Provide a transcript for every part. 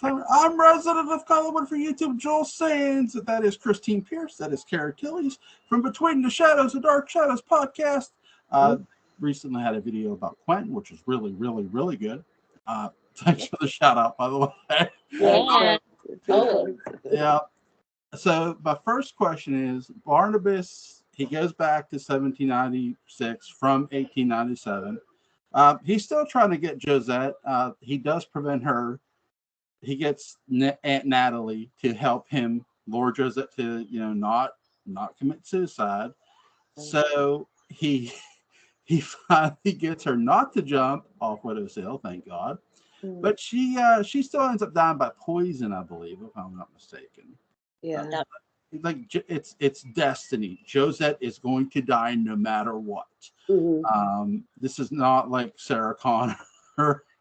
I'm resident of Collinwood for YouTube, Joel Sands. That is Christine Pierce. That is Cara Tilltz from Between the Shadows, the Dark Shadows podcast. Recently had a video about Quentin, which is really, really, really good. Thanks for the shout out, by the way. Yeah. Yeah. So my first question is, Barnabas, he goes back to 1796 from 1897. He's still trying to get Josette. He does prevent her. He gets Aunt Natalie to help him lure Josette to, not commit suicide. So he finally gets her not to jump off Widow's Hill, thank God. But she still ends up dying by poison, I believe, if I'm not mistaken. Yeah. Like it's destiny. Josette is going to die no matter what. This is not like Sarah Connor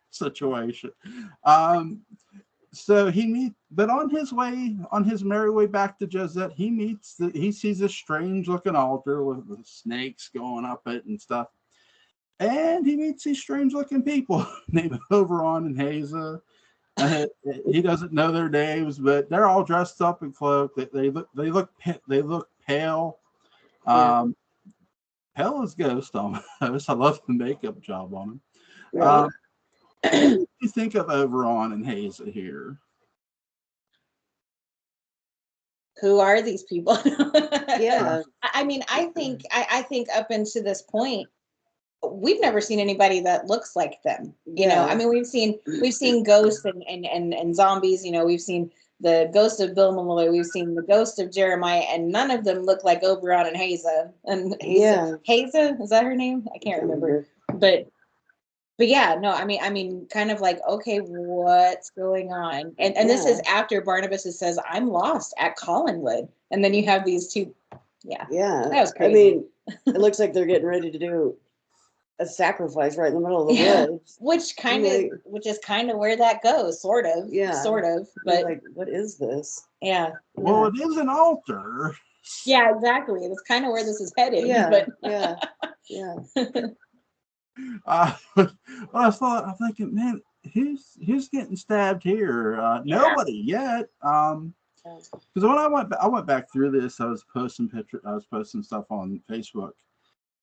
situation. So but on his merry way back to Josette, he sees this strange looking altar with the snakes going up it and stuff. And he meets these strange looking people named Oberon and Haza. He doesn't know their names, but they're all dressed up in cloak. They look pale. Pale as ghost almost. I love the makeup job on him. What do you think of Oberon and Haza here? Who are these people? Yeah. I mean, I think up until this point, we've never seen anybody that looks like them. You know, I mean, we've seen ghosts and zombies. You know, we've seen the ghost of Bill Malloy. We've seen the ghost of Jeremiah, and none of them look like Oberon and Haza. And Haza, is that her name? I can't remember. But yeah, no, I mean, kind of like, okay, what's going on? And this is after Barnabas says, "I'm lost at Collinwood," and then you have these two. Yeah, that was crazy. I mean, it looks like they're getting ready to do a sacrifice right in the middle of the woods, which is kind of where that goes, sort of. But like, what is this? Well, it is an altar. Yeah, exactly. It's kind of where this is headed. I'm thinking, man, who's getting stabbed here? Nobody yet. Because when I went back through this, I was posting stuff on Facebook,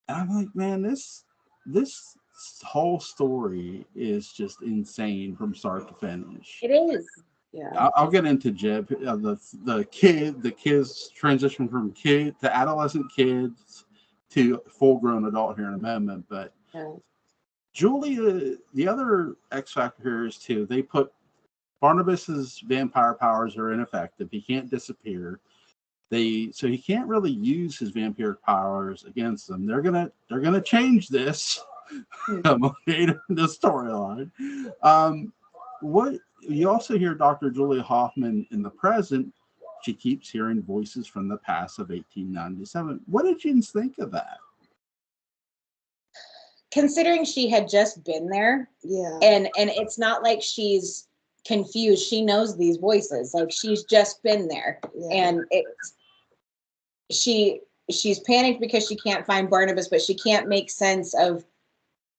and I'm like, man, this whole story is just insane from start to finish. It is. Yeah. I'll get into Jeb, the kids transition from kid to adolescent kids to full-grown adult here in a moment, but Julia, the other X factor here is too, they put Barnabas's vampire powers are ineffective. He can't disappear. So he can't really use his vampiric powers against them. They're gonna change this later in the storyline. What you also hear Dr. Julia Hoffman in the present. She keeps hearing voices from the past of 1897. What did you think of that? Considering she had just been there, and it's not like she's confused. She knows these voices. Like, she's just been there, and she's panicked because she can't find Barnabas, but she can't make sense of,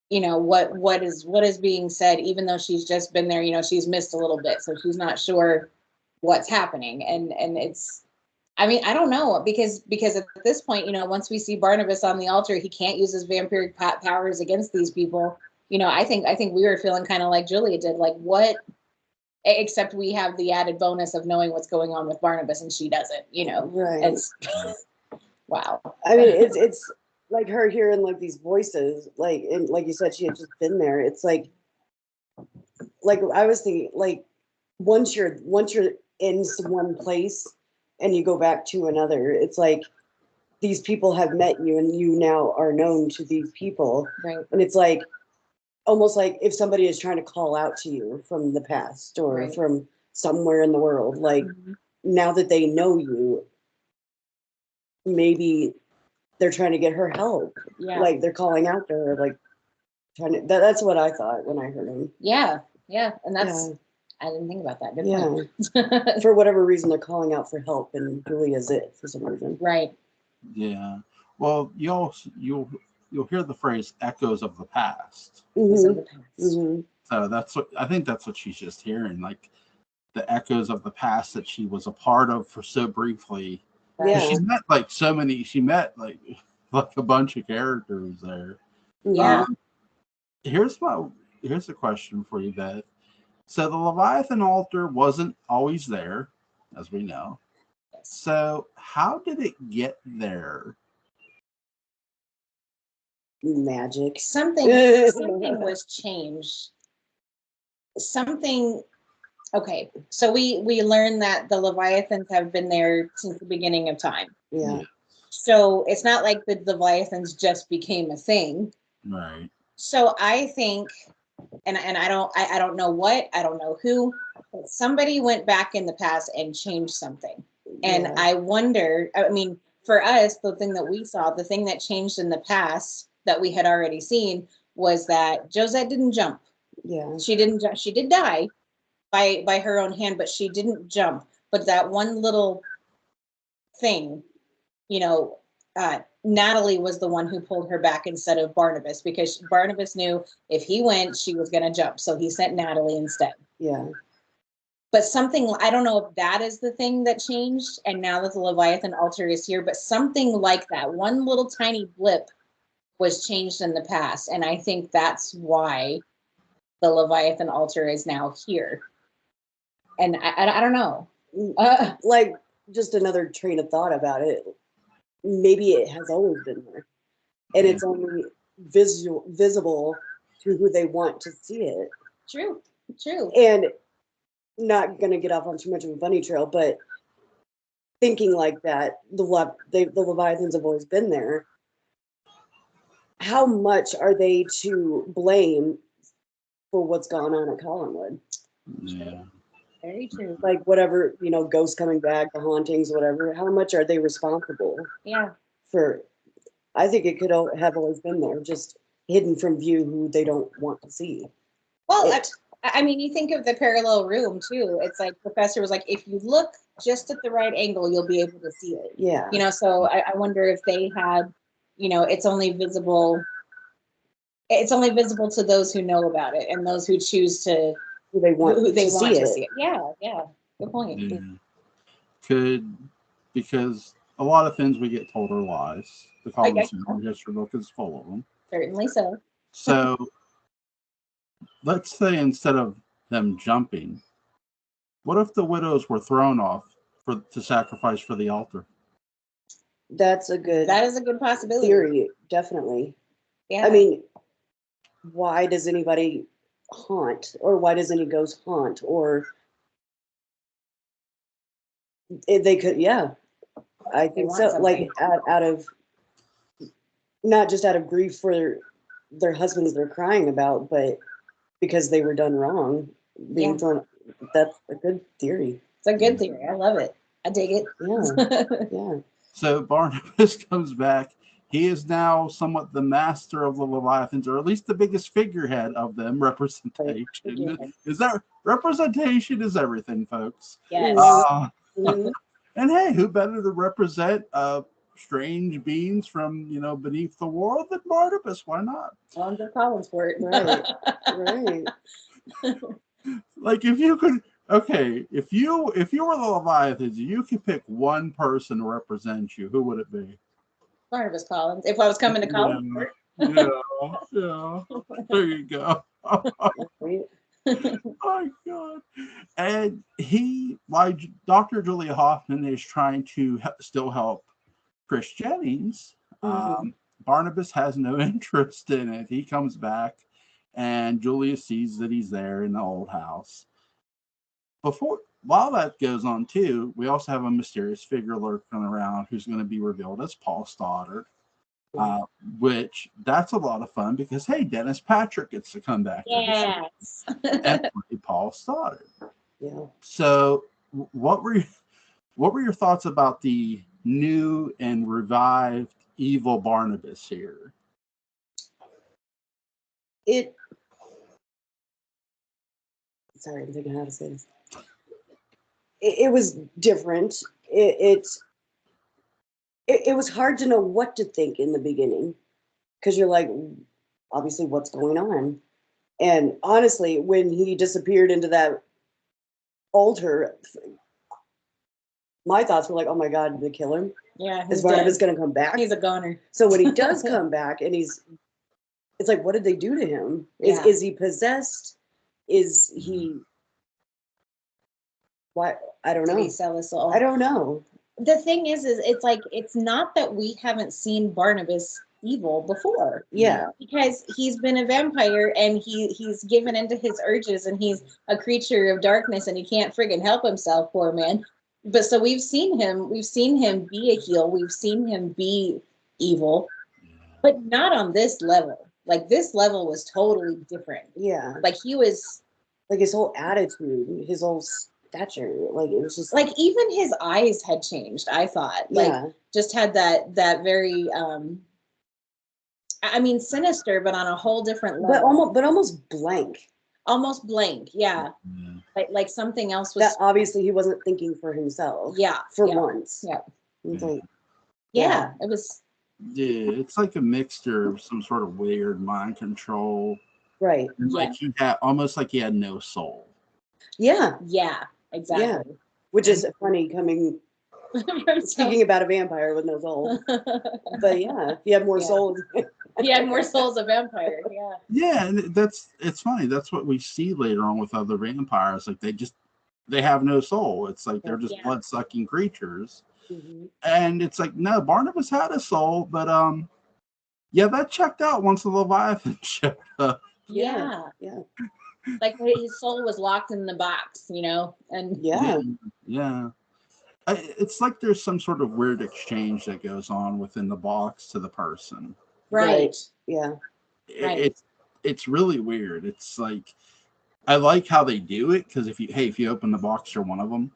what is being said, even though she's just been there. She's missed a little bit, so she's not sure what's happening, and it's. I mean, I don't know, because at this point, once we see Barnabas on the altar, he can't use his vampiric powers against these people. I think we were feeling kind of like Julia did, like, what? Except we have the added bonus of knowing what's going on with Barnabas, and she doesn't. Right? It's wow. I mean, it's like her hearing like these voices, like, and like you said, she had just been there. It's like I was thinking, like, once you're in one place and you go back to another, it's like these people have met you and you now are known to these people. Right. And it's like almost like if somebody is trying to call out to you from the past or from somewhere in the world, like now that they know you, maybe they're trying to get her help. Yeah. Like they're calling out to her, like trying to, that's what I thought when I heard him. Yeah. And that's, I didn't think about that. Good point. For whatever reason, they're calling out for help, and Julia's it for some reason. Right. Yeah. Well, you'll hear the phrase "echoes of the past." Mm-hmm. So I think that's what she's just hearing, like the echoes of the past that she was a part of for so briefly. Yeah. She's met like so many. She met like a bunch of characters there. Yeah. Here's a question for you, Beth. So the Leviathan altar wasn't always there, as we know. So how did it get there? Magic. Something was changed. Something. Okay, so we learned that the Leviathans have been there since the beginning of time. Yeah. So it's not like the Leviathans just became a thing. Right. So I think, and I don't know what, I don't know who, but somebody went back in the past and changed something. And I wonder, I mean, for us, the thing that we saw, the thing that changed in the past that we had already seen was that Josette didn't jump. Yeah. She didn't jump. She did die by her own hand, but she didn't jump. But that one little thing, Natalie was the one who pulled her back instead of Barnabas, because Barnabas knew if he went, she was going to jump. So he sent Natalie instead. Yeah. But something, I don't know if that is the thing that changed. And now that the Leviathan altar is here, but something like that, one little tiny blip was changed in the past. And I think that's why the Leviathan altar is now here. And I don't know. Like, just another train of thought about it. Maybe it has always been there, and it's only visible to who they want to see it. True. And not going to get off on too much of a bunny trail, but thinking like that, the Leviathans have always been there. How much are they to blame for what's gone on at Collinwood? Yeah. Very true. Like whatever, ghosts coming back, the hauntings, whatever. How much are they responsible? Yeah. For, I think it could have always been there, just hidden from view, who they don't want to see. Well, I mean, you think of the parallel room too. It's like Professor was like, if you look just at the right angle, you'll be able to see it. Yeah. So I wonder if they had, it's only visible to those who know about it and those who choose to Who they want to see it. Yeah. Good point. Yeah. Because a lot of things we get told are lies. The Collins history book is full of them. Certainly so. So let's say instead of them jumping, what if the widows were thrown off to sacrifice for the altar? That is a good possibility. Theory, definitely. Yeah. I mean, why does anybody haunt, or why does any ghost haunt, or they could, I think so. Like out of, not just out of grief for their husbands they're crying about, but because they were done wrong, being thrown. That's a good theory. It's a good theory. I love it. I dig it. Yeah. So Barnabas comes back. He is now somewhat the master of the Leviathans, or at least the biggest figurehead of them. Representation representation is everything, folks. Yes. And hey, who better to represent strange beings from beneath the world than Barnabas? Why not? On the Collins for it. Right. Like if you could, if you were the Leviathans, you could pick one person to represent you. Who would it be? Barnabas Collins. If I was coming to Collins. Yeah. There you go. My God. And like Dr. Julia Hoffman is trying to still help Chris Jennings. Barnabas has no interest in it. He comes back and Julia sees that he's there in the old house. While that goes on too, we also have a mysterious figure lurking around who's going to be revealed as Paul Stoddard. Which that's a lot of fun because hey, Dennis Patrick gets to come back Yes. and play Paul Stoddard. Yeah. So, what were your thoughts about the new and revived evil Barnabas here? Sorry, I'm thinking how to say this. It was different. It was hard to know what to think in the beginning, because you're like, obviously, what's going on? And honestly, when he disappeared into that altar, my thoughts were like, oh my God, did they kill him? Yeah. Is Barnabas going to come back? He's a goner. So when he does come back and it's like, what did they do to him? Is he possessed? Is he, what? I don't know. Did he sell his soul? I don't know. The thing is it's like, it's not that we haven't seen Barnabas evil before. Yeah. Because he's been a vampire and he's given into his urges and he's a creature of darkness and he can't friggin' help himself, poor man. But so we've seen him be a heel, we've seen him be evil, but not on this level. Like this level was totally different. Yeah. Like he was like his whole attitude, his whole stature, like it was just like even his eyes had changed, I thought. Like just had that very I mean sinister, but on a whole different level. But almost blank. Almost blank, yeah. Like something else was that obviously he wasn't thinking for himself. Yeah. For once. Yeah. It's like, yeah, it was. Yeah, it's like a mixture of some sort of weird mind control. Right. And like he had almost like he had no soul. Yeah. Yeah, exactly. Yeah. Which is funny coming speaking about a vampire with no soul. But yeah, if you have more souls. He had more souls a vampire. Yeah. Yeah, and it's funny. That's what we see later on with other vampires. Like they have no soul. It's like they're just blood sucking creatures. Mm-hmm. And it's like, no, Barnabas had a soul, but yeah, that checked out once the Leviathan showed up. Yeah. Like his soul was locked in the box, you know, and yeah. It's like there's some sort of weird exchange that goes on within the box to the person. Right. Yeah. It's really weird. It's like I like how they do it because if you open the box, you're one of them.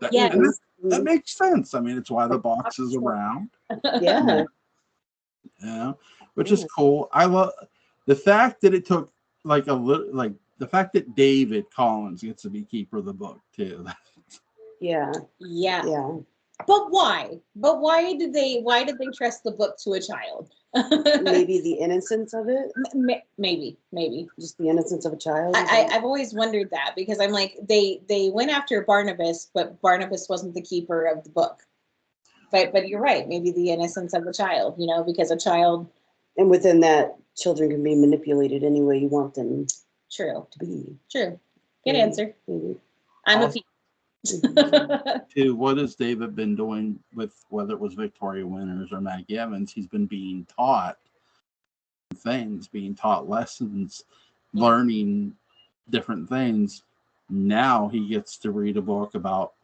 That makes sense. I mean, it's why the box is around. Yeah. Yeah, which is cool. I love the fact that it took like the fact that David Collins gets to be keeper of the book too. Yeah. But why? But why did they trust the book to a child? Maybe the innocence of it. Maybe just the innocence of a child. I've always wondered that because I'm like they went after Barnabas, but Barnabas wasn't the keeper of the book. But you're right. Maybe the innocence of a child, you know, because a child. And within that, children can be manipulated any way you want them. True. To be. True. Good answer. Maybe. I'm a peep. What has David been doing with whether it was Victoria Winters or Maggie Evans? He's been being taught things, being taught lessons, learning different things. Now he gets to read a book about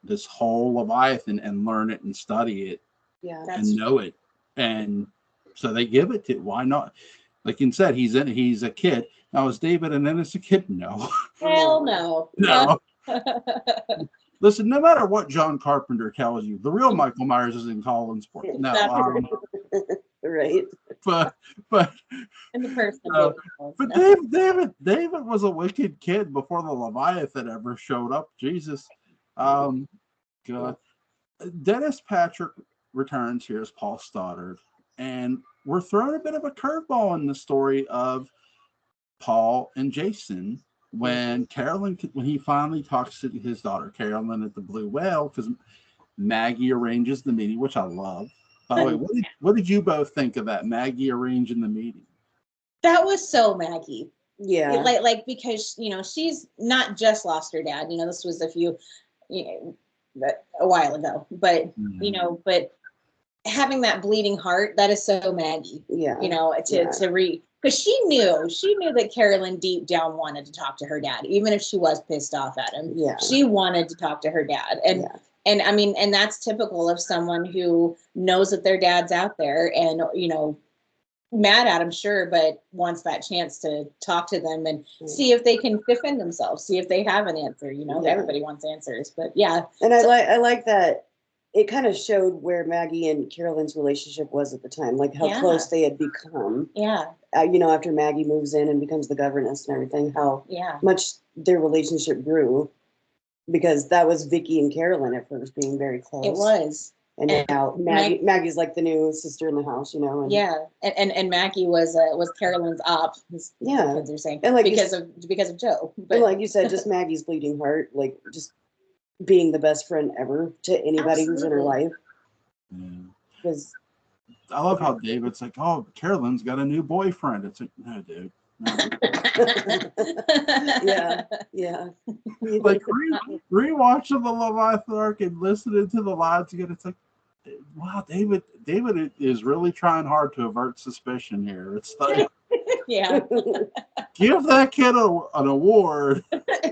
this whole Leviathan and learn it and study it and know it. And so they give it to, why not? Like you said, he's a kid. Now, is David an innocent kid? No. Hell no. No. Listen, no matter what John Carpenter tells you, the real Michael Myers is in Collinsport. No, right. But and the person. But David was a wicked kid before the Leviathan ever showed up. Jesus, God. Dennis Patrick returns here as Paul Stoddard, and we're throwing a bit of a curveball in the story of Paul and Jason. When he finally talks to his daughter Carolyn at the Blue Whale, because Maggie arranges the meeting, which I love. By the way, what did you both think of that Maggie arranging the meeting? That was so Maggie. Yeah. Like because she's not just lost her dad. This was a while ago, but but having that bleeding heart, that is so Maggie. Yeah. To read. Because she knew that Carolyn deep down wanted to talk to her dad, even if she was pissed off at him. Yeah. She wanted to talk to her dad. And I mean, and that's typical of someone who knows that their dad's out there and, mad at him, sure, but wants that chance to talk to them and see if they can defend themselves, see if they have an answer. Everybody wants answers, but yeah. And I like that. It kind of showed where Maggie and Carolyn's relationship was at the time, like how close they had become. Yeah. After Maggie moves in and becomes the governess and everything, how much their relationship grew, because that was Vicky and Carolyn at first being very close. It was. And now Maggie's like the new sister in the house, you know. And, yeah, and Maggie was Carolyn's op. Yeah, kids are saying, and like because of Joe. But and like you said, just Maggie's bleeding heart, like just being the best friend ever to anybody who's in her life. Because I love how David's like, "Oh, Carolyn's got a new boyfriend." It's like, no, dude. No. yeah. Like rewatching the Leviathan arc and listening to the lines again, it's like, wow, David is really trying hard to avert suspicion here. It's like, yeah, give that kid an award.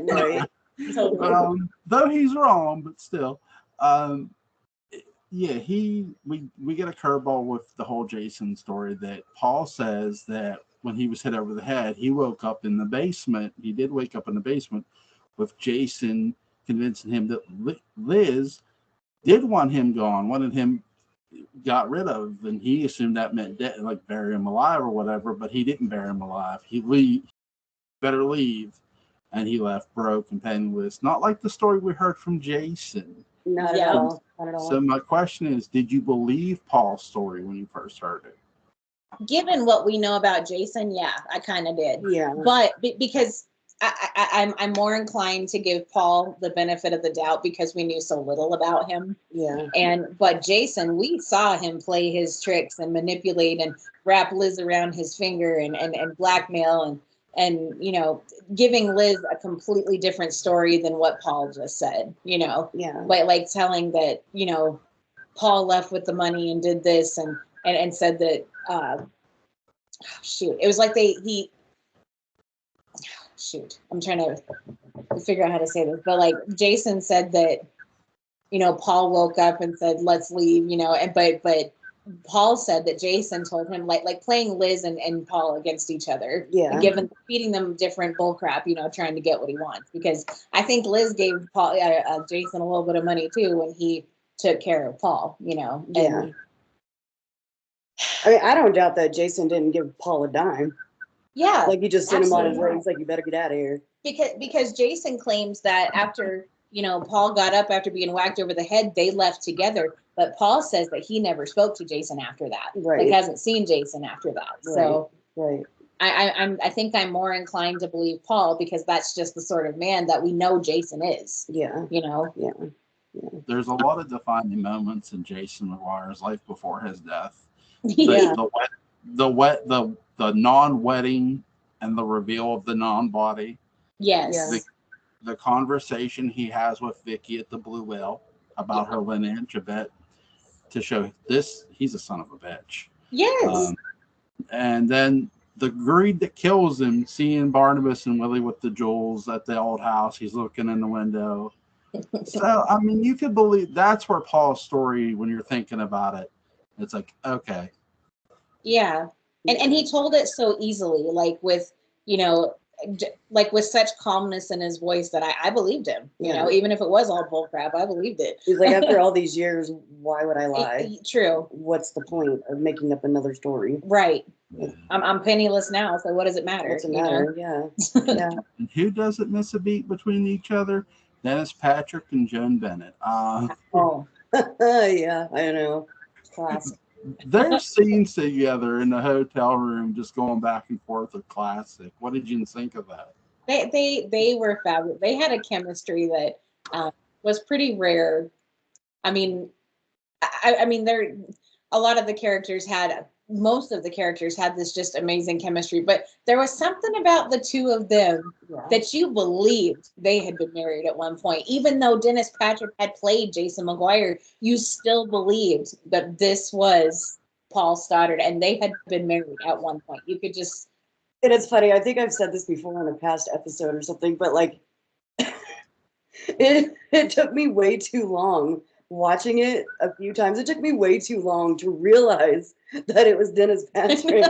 Right. totally. Though he's wrong, but still, yeah, we get a curveball with the whole Jason story that Paul says that when he was hit over the head, he woke up in the basement. He did wake up in the basement with Jason convincing him that Liz did want him gone, wanted him got rid of, and he assumed that meant dead, like bury him alive or whatever, but he didn't bury him alive. He better leave, and he left broke and penniless. Not like the story we heard from Jason. Not at all. So my question is, did you believe Paul's story when you first heard it? Given what we know about Jason, yeah, I kind of did. Yeah. But because I'm more inclined to give Paul the benefit of the doubt because we knew so little about him. Yeah. But Jason, we saw him play his tricks and manipulate and wrap Liz around his finger and blackmail and you know, giving Liz a completely different story than what Paul just said, you know. Yeah. Like telling that, you know, Paul left with the money and did this and said that it was like I'm trying to figure out how to say this, but like Jason said that, you know, Paul woke up and said, let's leave, you know, and but Paul said that Jason told him like playing Liz and Paul against each other, and feeding them different bull crap, you know, trying to get what he wants, because I think Liz gave Paul Jason a little bit of money too when he took care of Paul, you know. I mean, I don't doubt that Jason didn't give Paul a dime. Yeah. Like, he just sent him on his way. He's like, you better get out of here. Because Jason claims that after, you know, Paul got up after being whacked over the head, they left together. But Paul says that he never spoke to Jason after that. Right. Like, hasn't seen Jason after that. Right. So right. I think I'm more inclined to believe Paul because that's just the sort of man that we know Jason is. Yeah. You know? Yeah. There's a lot of defining moments in Jason McGuire's life before his death. Yeah. The non-wedding and the reveal of the non-body. Yes. The conversation he has with Vicky at the Blue Whale about her lineage a bit to show this, he's a son of a bitch. Yes. And then the greed that kills him, seeing Barnabas and Willie with the jewels at the old house, he's looking in the window. So, I mean, you could believe that's where Paul's story, when you're thinking about it, it's like, okay. Yeah. And he told it so easily, like with, you know, like with such calmness in his voice that I believed him, you know, even if it was all bull crap, I believed it. He's like, after all these years, why would I lie? True. What's the point of making up another story? Right. I'm penniless now, so what does it matter? What's it matter? Yeah. And who doesn't miss a beat between each other? Dennis Patrick and Joan Bennett. Yeah, I know. Classic. Their scenes together in the hotel room, just going back and forth, are classic. What did you think of that? They were fabulous. They had a chemistry that was pretty rare. I mean, most of the characters had this just amazing chemistry, but there was something about the two of them that you believed they had been married at one point. Even though Dennis Patrick had played Jason McGuire, you still believed that this was Paul Stoddard and they had been married at one point. You could just... And it's funny, I think I've said this before in a past episode or something, but like, it took me way too long watching it a few times. It took me way too long to realize that it was Dennis Patrick.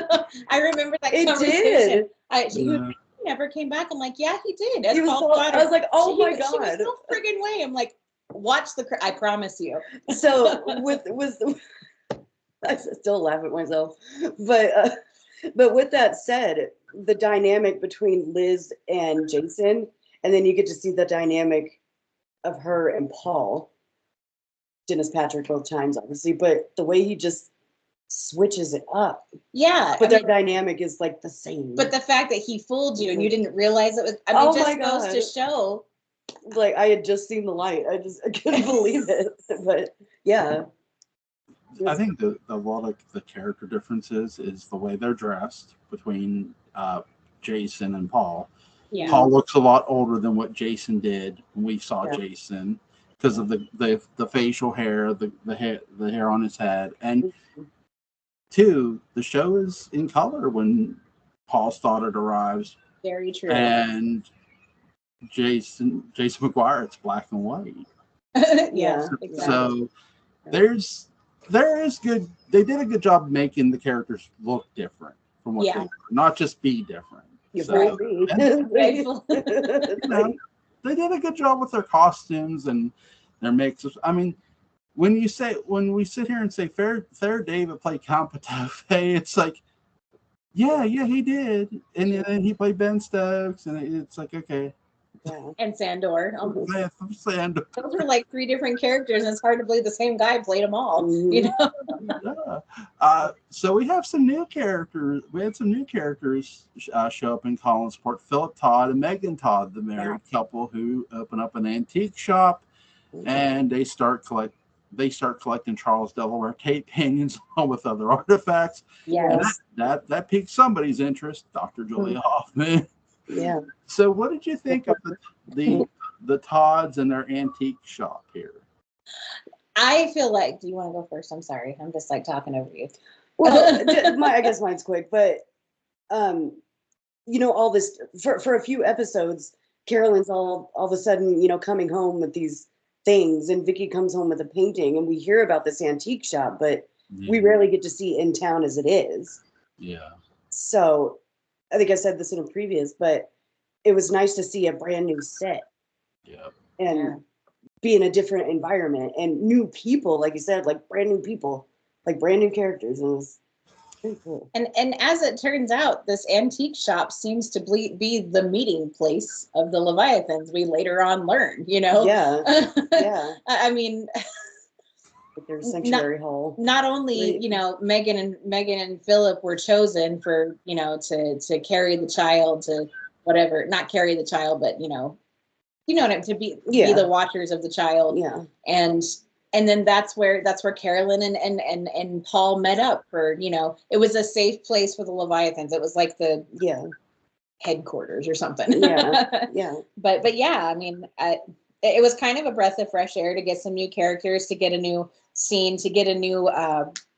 I remember that conversation. He never came back. I'm like, yeah, he did. I was like, oh my God. She was no friggin' way. I'm like, watch I promise you. So I still laugh at myself. But with that said, the dynamic between Liz and Jason, and then you get to see the dynamic of her and Paul. Dennis Patrick both times, obviously, but the way he just switches it up. Yeah. But their dynamic is like the same. But the fact that he fooled you and you didn't realize it was, I mean, just goes to show. Like, I had just seen the light. I couldn't believe it. But yeah. I think that a lot of the character differences is the way they're dressed between Jason and Paul. Yeah. Paul looks a lot older than what Jason did when we saw Jason because of the facial hair, the hair on his head, and two, the show is in color when Paul Stoddard arrives. Very true. And Jason McGuire, it's black and white. Yeah. Exactly. So there is good. They did a good job making the characters look different from what they were, not just be different. They did a good job with their costumes and their makeup. I mean, when we sit here and say Fair David played Count Patafé, it's like, yeah, he did, and then he played Ben Stokes, and it's like, okay. Yeah. And Sandor. Sandor. Those were like three different characters, and it's hard to believe the same guy played them all. You know. So we have some new characters. We had some new characters show up in Collinsport. Philip Todd and Megan Todd, the married couple who open up an antique shop, and they start collecting Charles Delaware tape hangings along with other artifacts. Yes. And that piqued somebody's interest, Dr. Julia Hoffman. Yeah. So what did you think of the Todds and their antique shop here? I feel like, do you want to go first? I'm sorry. I'm just like talking over you. Well, I guess mine's quick, but all this for a few episodes, Carolyn's all of a sudden, coming home with these things, and Vicky comes home with a painting, and we hear about this antique shop, but we rarely get to see in town as it is. Yeah. So I think I said this in a previous, but it was nice to see a brand new set. Yeah. And be in a different environment and new people, like you said, like brand new people, like brand new characters. It was pretty cool. And as it turns out, this antique shop seems to be the meeting place of the Leviathans. We later on learn, Yeah. Yeah. I mean, like their sanctuary hall. Not only, Megan and Philip were chosen for, to carry the child to whatever, not carry the child, but to be the watchers of the child. Yeah. And then that's where Carolyn and Paul met up for, it was a safe place for the Leviathans. It was like the headquarters or something. Yeah. Yeah. But yeah, I mean, it was kind of a breath of fresh air to get some new characters, to get a new scene, to get a new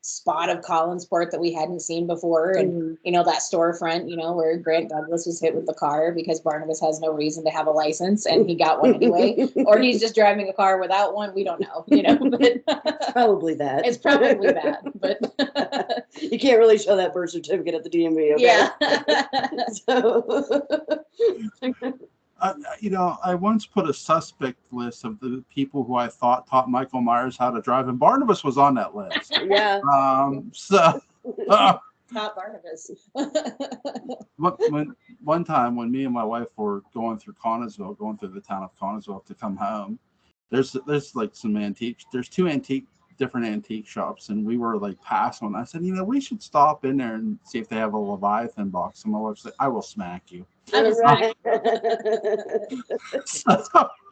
spot of Collinsport that we hadn't seen before. And, that storefront, where Grant Douglas was hit with the car because Barnabas has no reason to have a license and he got one anyway. Or he's just driving a car without one. We don't know, but it's probably that. It's probably that. But you can't really show that birth certificate at the DMV. Okay? Yeah. I once put a suspect list of the people who I thought taught Michael Myers how to drive, and Barnabas was on that list. Yeah. Not Barnabas. One time when me and my wife were going through the town of Connersville to come home, there's like some antiques. There's two different antique shops, and we were like past one. I said, we should stop in there and see if they have a Leviathan box. And my wife said, I will smack you. Right.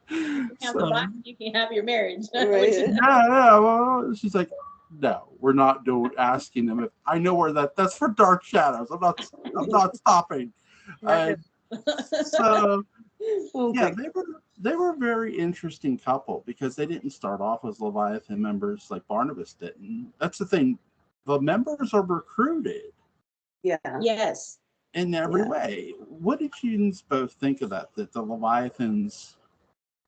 You can have your marriage. Right. Yeah. Well, she's like, no, we're not asking them if I know where that's for Dark Shadows. I'm not stopping. So yeah, they were a very interesting couple because they didn't start off as Leviathan members like Barnabas didn't. That's the thing. The members are recruited. Yeah. Yes. In every way. What did you both think of that? That the Leviathans,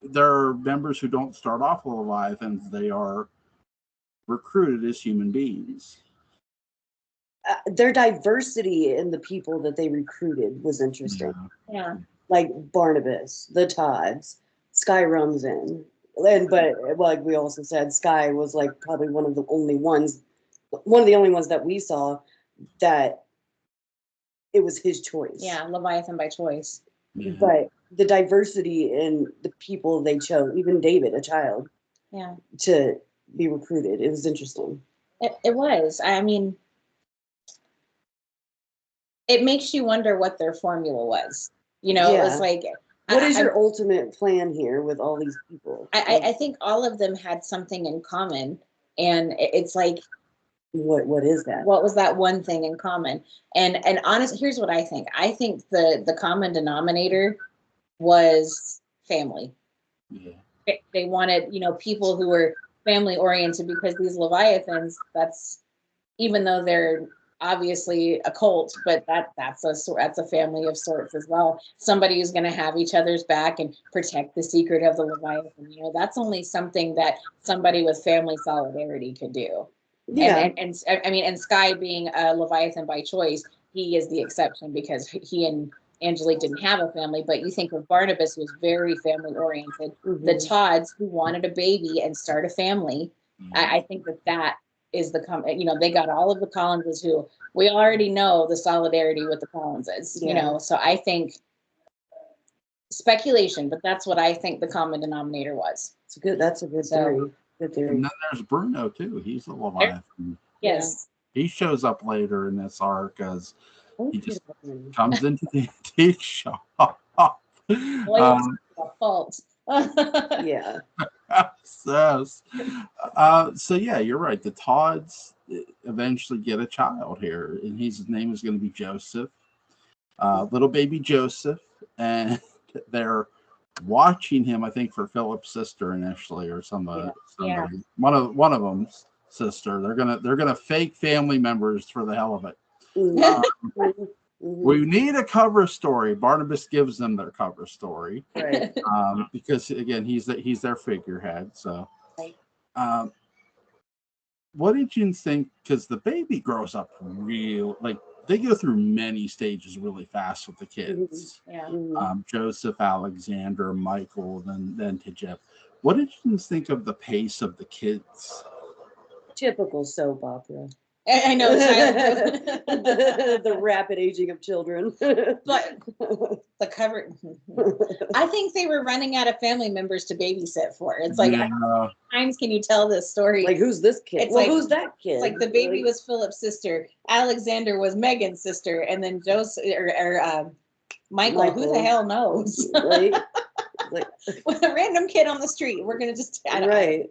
there are members who don't start off with Leviathans. They are recruited as human beings. Their diversity in the people that they recruited was interesting. Yeah. Like Barnabas, the Todds, Sky Rumsen. But like we also said, Sky was like probably one of the only ones that we saw that it was his choice. Yeah, Leviathan by choice. Yeah. But the diversity in the people they chose, even David, a child, to be recruited. It was interesting. It was. I mean, it makes you wonder what their formula was. You know, it was like, what is your ultimate plan here with all these people? I think all of them had something in common, and it's like, what is that? What was that one thing in common? And honestly, here's what I think. I think the common denominator was family. Yeah. They wanted, you know, people who were family oriented, because these Leviathans, that's, even though they're obviously a cult, but that's a family of sorts as well. Somebody who's going to have each other's back and protect the secret of the Leviathan. You know, that's only something that somebody with family solidarity could do. Yeah. And I mean, and Sky being a Leviathan by choice, he is the exception because he and Angelique didn't have a family. But you think of Barnabas, who was very family oriented, the Todds, who wanted a baby and start a family. I think that is you know, they got all of the Collinses, who we already know the solidarity with the Collinses, you know. So I think, speculation, but that's what I think the common denominator was. That's a good theory. Good theory. And then there's Bruno too. He's a Leviathan. Yes. He shows up later in this arc as he just comes into the antique shop. Fault. Yeah. So yeah, you're right. The Todds eventually get a child here, and his name is going to be Joseph, little baby Joseph, and they're watching him, I think, for Philip's sister initially, or somebody. One of them's sister. They're gonna fake family members for the hell of it. We need a cover story. Barnabas gives them their cover story, right? Because again, he's their figurehead. So, what did you think? Because the baby grows up they go through many stages really fast with the kids. Joseph, Alexander, Michael, then to Jeff. What did you think of the pace of the kids? Typical soap opera. I know, the rapid aging of children. But the cover, I think they were running out of family members to babysit for. It's like, how many times can you tell this story? Like, who's this kid? It's like, who's that kid? It's like the baby was Philip's sister, Alexander was Megan's sister, and then Joseph or Michael. Who the hell knows? Right? Like, with a random kid on the street, we're gonna just right.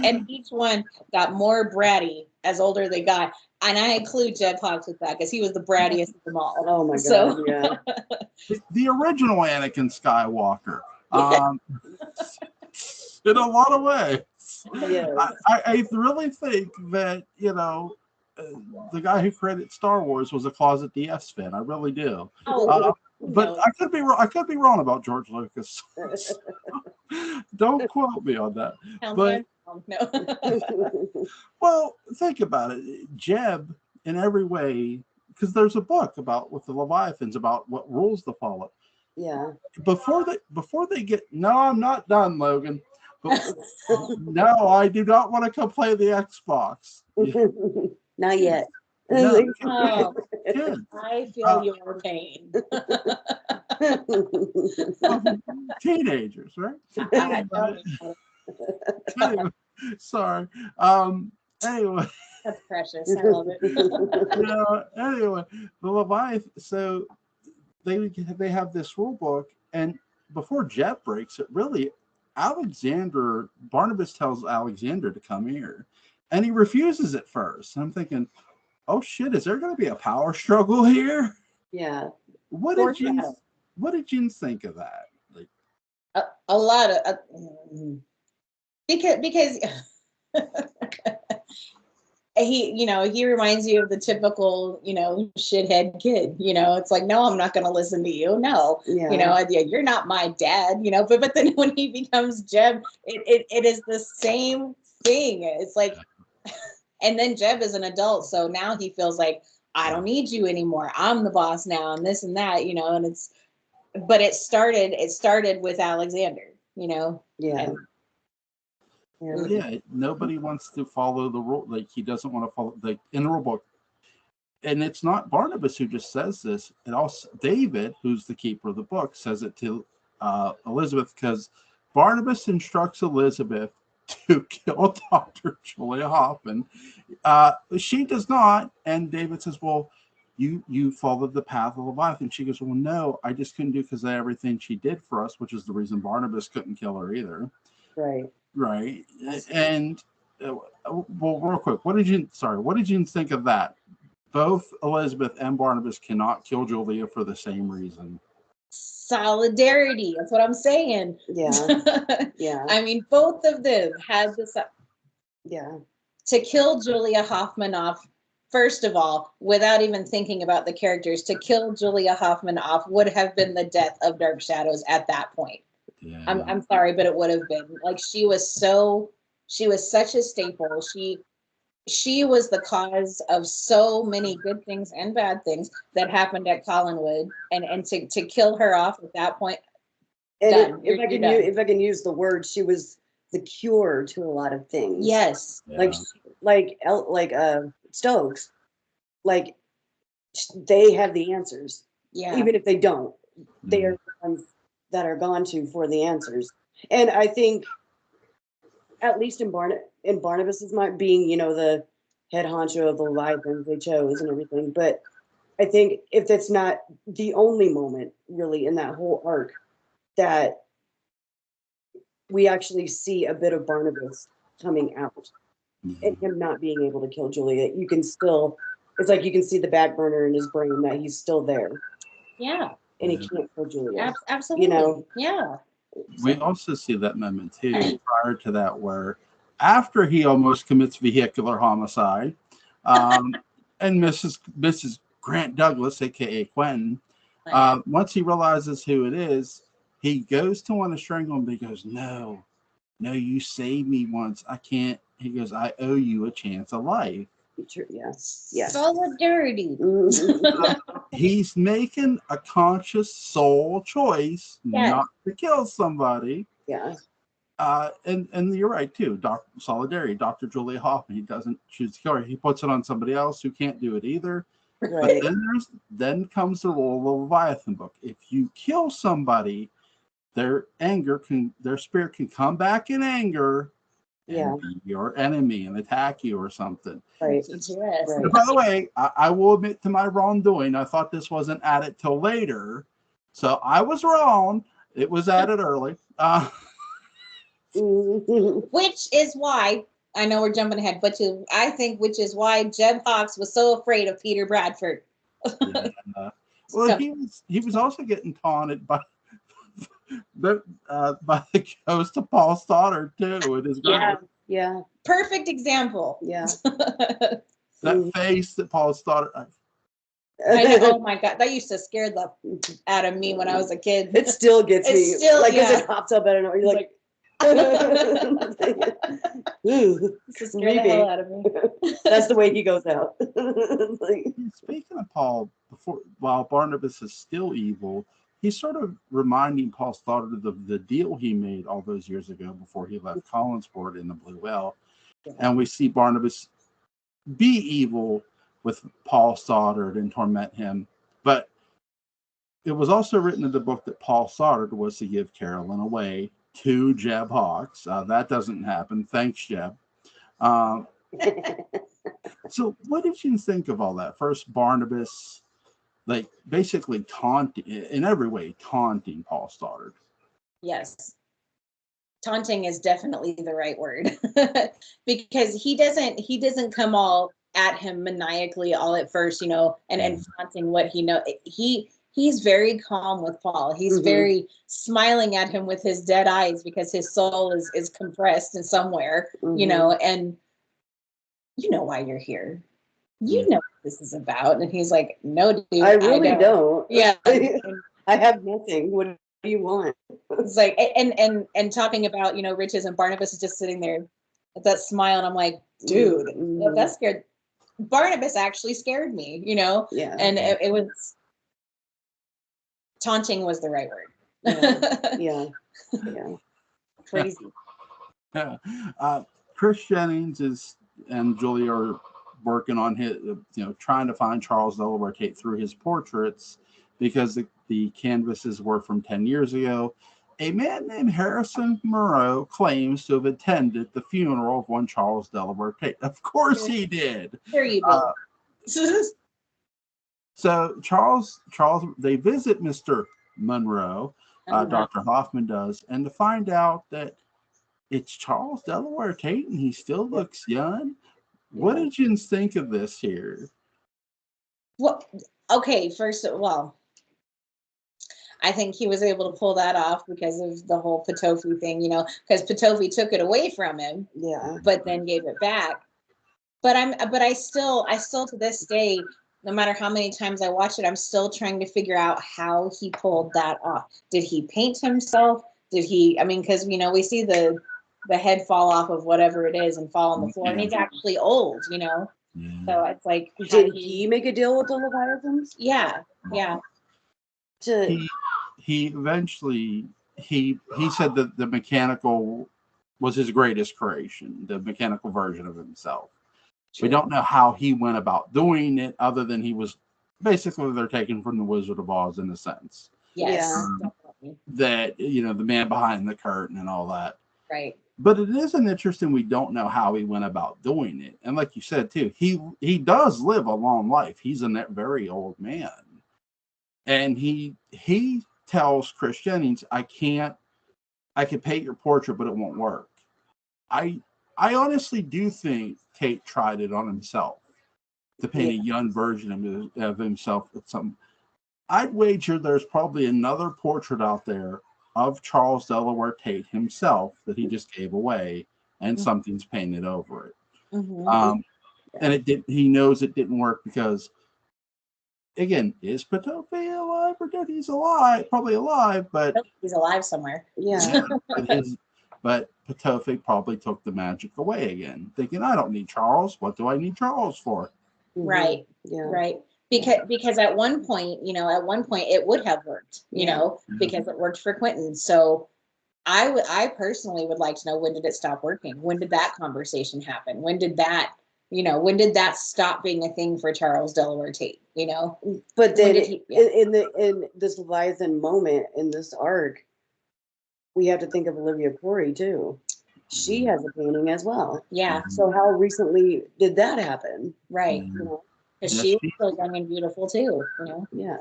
And each one got more bratty as older they got, and I include Jeb Hawks with that because he was the brattiest of them all. Oh my god! Yeah, the original Anakin Skywalker, in a lot of ways. Yes. I really think that, you know, the guy who created Star Wars was a closet DS fan. I really do. But I could be wrong. I could be wrong about George Lucas. Don't quote me on that. But no. Well, think about it. Jeb, in every way, because there's a book with the Leviathans about what rules to follow. Yeah. Before they get, no, I'm not done, Logan. But, no, I do not want to come play the Xbox. Not yet. No, I feel your pain. Teenagers, right? Anyway, sorry. Anyway. That's precious. I love it. Anyway, the Leviathan. So they have this rule book, and before Jeff breaks it, really, Barnabas tells Alexander to come here, and he refuses at first. And I'm thinking, oh shit, is there going to be a power struggle here? Yeah. What did you think of that? Like, a lot of because he reminds you of the typical, shithead kid. It's like, no, I'm not going to listen to you. No, you're not my dad. But then when he becomes Jeb, it is the same thing. It's like, and then Jeb is an adult, so now he feels like, I don't need you anymore. I'm the boss now, and this and that. And but it started with Alexander. Yeah. Yeah, nobody wants to follow the rule. Like, he doesn't want to follow in the rule book. And it's not Barnabas who just says this. And also David, who's the keeper of the book, says it to Elizabeth, because Barnabas instructs Elizabeth to kill Dr. Julia Hoffman. She does not. And David says, well, you followed the path of Leviathan. She goes, well, no, I just couldn't do because of everything she did for us, which is the reason Barnabas couldn't kill her either. Right. Right. And well, real quick, what did you think of that? Both Elizabeth and Barnabas cannot kill Julia for the same reason. Solidarity. That's what I'm saying. Yeah. Yeah. I mean, both of them had this. Yeah. To kill Julia Hoffman off, first of all, without even thinking about the characters, to kill Julia Hoffman off would have been the death of Dark Shadows at that point. Yeah. I'm sorry, but it would have been. Like, she was such a staple. She was the cause of so many good things and bad things that happened at Collinwood, and to kill her off at that point. And if I can use the word, she was the cure to a lot of things. Yes. Yeah. Like Stokes, like they have the answers. Yeah. Even if they don't, they are the ones that are gone to for the answers. And I think, at least in Barnabas's mind, being, you know, the head honcho of the Leviathans they chose and everything, but I think if that's not the only moment really in that whole arc that we actually see a bit of Barnabas coming out and him not being able to kill Julia, you can still, it's like you can see the back burner in his brain that he's still there. Yeah. And he can't kill Julia. Absolutely. You know? Yeah. We also see that moment too, prior to that, where after he almost commits vehicular homicide, and Mrs. Grant Douglas, aka Quentin, once he realizes who it is, he goes to want to strangle him, but he goes, no, you saved me once. I can't. He goes, I owe you a chance of life. Yes. Yes. Solidarity. He's making a conscious soul choice not to kill somebody. Yeah. And you're right too. Solidarity. Dr. Julia Hoffman. He doesn't choose to kill her. He puts it on somebody else who can't do it either. Right. But then comes the role of the Leviathan book. If you kill somebody, their spirit can come back in anger and be your enemy and attack you or something. Right. Right. By the way, I will admit to my wrongdoing. I thought this wasn't added till later, so I was wrong. It was added early. Which is why, I know we're jumping ahead, but I think which is why Jeb Hawks was so afraid of Peter Bradford. Well, he was also getting taunted by the ghost of Paul Stoddard too with his yeah. Perfect example. Yeah. That face that Paul Stoddard. I know, oh my God, that used to scare the out of me when I was a kid. It still gets me. Still, like as it pops up, I don't know. You're like ooh, scare the hell out of me. That's the way he goes out. Speaking of Paul, while Barnabas is still evil, he's sort of reminding Paul Stoddard of the deal he made all those years ago before he left Collinsport in the Blue Whale. Yeah. And we see Barnabas be evil with Paul Stoddard and torment him. But it was also written in the book that Paul Stoddard was to give Carolyn away to Jeb Hawks. That doesn't happen. Thanks, Jeb. So what did you think of all that? First, Barnabas, like basically taunting, in every way, taunting Paul Stoddard. Yes. Taunting is definitely the right word because he doesn't come all at him maniacally all at first, and taunting what he knows. He's very calm with Paul. He's very smiling at him with his dead eyes because his soul is compressed in somewhere, and you know why you're here. You know what this is about. And he's like, no, dude, I really don't. Yeah. I have nothing. What do you want? It's like, and talking about, riches, and Barnabas is just sitting there with that smile. And I'm like, dude, that scared. Barnabas actually scared me, Yeah. And it was, taunting was the right word. Yeah. Crazy. Yeah. Chris Jennings and Julia are working on his, trying to find Charles Delaware Tate through his portraits because the canvases were from 10 years ago. A man named Harrison Monroe claims to have attended the funeral of one Charles Delaware Tate. Of course he did. There you go. So they visit Mr. Monroe, Dr. Hoffman does, and to find out that it's Charles Delaware Tate and he still looks young. What did you think of this here? Well, okay, first of all, I think he was able to pull that off because of the whole Petofi thing, because Petofi took it away from him, but then gave it back. But I still to this day, no matter how many times I watch it, I'm still trying to figure out how he pulled that off. Did he paint himself? Did he? I mean, because we see the head fall off of whatever it is and fall on the floor, and he's actually old, So it's like, did he make a deal with the Leviathans? Yeah. He eventually he said that the mechanical was his greatest creation, the mechanical version of himself. Sure. We don't know how he went about doing it, other than he was basically they're taken from the Wizard of Oz in a sense. Yes, definitely. That the man behind the curtain and all that. Right. But it is an interesting. We don't know how he went about doing it, and like you said too, he does live a long life. He's a very old man, and he tells Chris Jennings, I could paint your portrait, but it won't work. I honestly do think Tate tried it on himself to paint a young version of himself with some. I'd wager there's probably another portrait out there of Charles Delaware Tate himself that he just gave away, and something's painted over it. And it did. He knows it didn't work because, again, is Petofi alive or dead? He's alive, probably alive, but he's alive somewhere. But Petofi probably took the magic away again, thinking, I don't need Charles. What do I need Charles for? Right. Yeah. Right. Because at one point it would have worked, because it worked for Quentin. So I personally would like to know, when did it stop working? When did that conversation happen? When did that stop being a thing for Charles Delaware Tate? But then in this Leviathan moment in this arc, we have to think of Olivia Corey too. She has a painting as well. Yeah. So how recently did that happen? Right. Because she's still young and beautiful too. Yeah.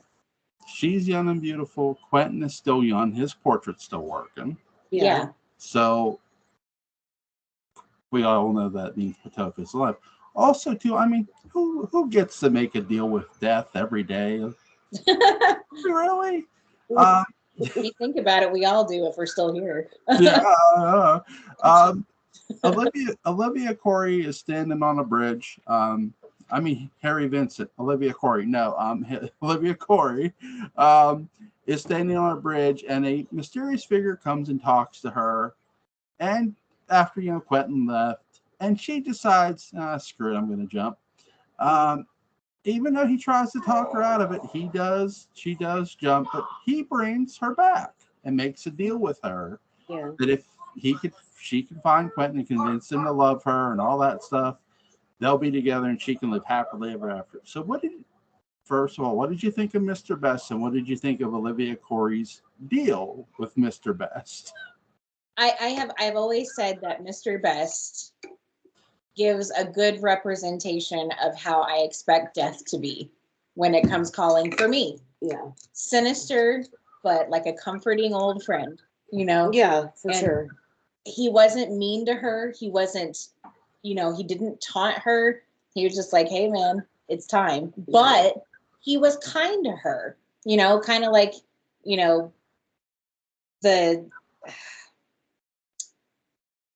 She's young and beautiful. Quentin is still young. His portrait's still working. Yeah. So we all know that means Petofi's alive. Also, too, I mean, who gets to make a deal with death every day? Really? If you think about it, we all do if we're still here. Olivia Corey is standing on a bridge. Harry Vincent. Olivia Corey. No, Olivia Corey is standing on a bridge, and a mysterious figure comes and talks to her. And after Quentin left, and she decides, screw it, I'm going to jump. Even though he tries to talk her out of it, she does jump, but he brings her back and makes a deal with her that if she can find Quentin and convince him to love her and all that stuff, they'll be together and she can live happily ever after. So first of all, what did you think of Mr. Best, and what did you think of Olivia Corey's deal with Mr. Best? I've always said that Mr. Best gives a good representation of how I expect death to be when it comes calling for me. Yeah. Sinister, but like a comforting old friend, Yeah, for sure. He wasn't mean to her. He wasn't, he didn't taunt her. He was just like, hey man, it's time. But he was kind to her, kind of like,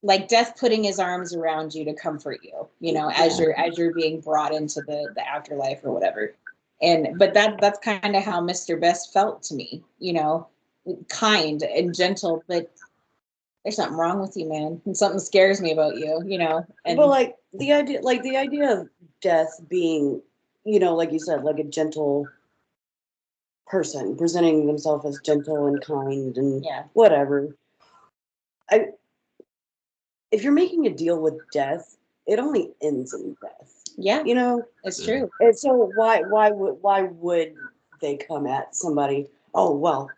like death putting his arms around you to comfort you, as you're being brought into the afterlife or whatever. But that's kind of how Mr. Best felt to me, kind and gentle, but there's something wrong with you, man. And something scares me about you, And but the idea of death being, like you said, like a gentle person presenting themselves as gentle and kind and whatever. If you're making a deal with death, it only ends in death. Yeah, it's true. And so why would they come at somebody? Oh well,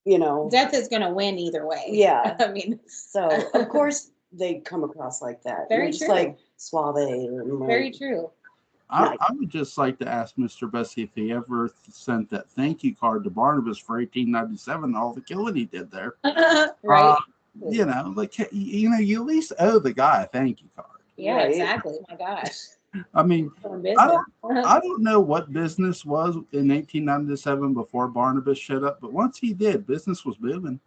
Death is going to win either way. Yeah. I mean, so of course they come across like that. Very just true. like suave. And very true. I would just like to ask Mr. Bessie if he ever sent that thank you card to Barnabas for 1897, all the killing he did there. Right. You know, like, you know, you at least owe the guy a thank you card. Yeah, Right. exactly. My gosh. I mean, I don't know what business was in 1897 before Barnabas showed up, but once he did, business was booming.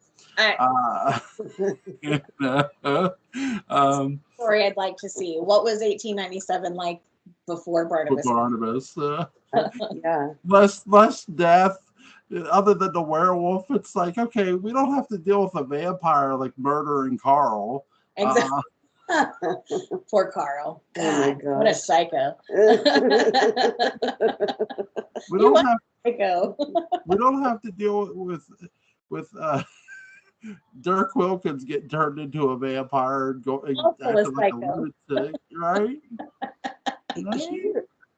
Story I'd like to see. What was 1897 like before Barnabas? Yeah. Less death. Other than the werewolf, it's like, okay, we don't have to deal with a vampire like murdering Carl. Exactly. Poor Carl. God, what a psycho. We don't have psycho. We don't have to deal with Dirk Wilkins getting turned into a vampire and acting like a lunatic, right?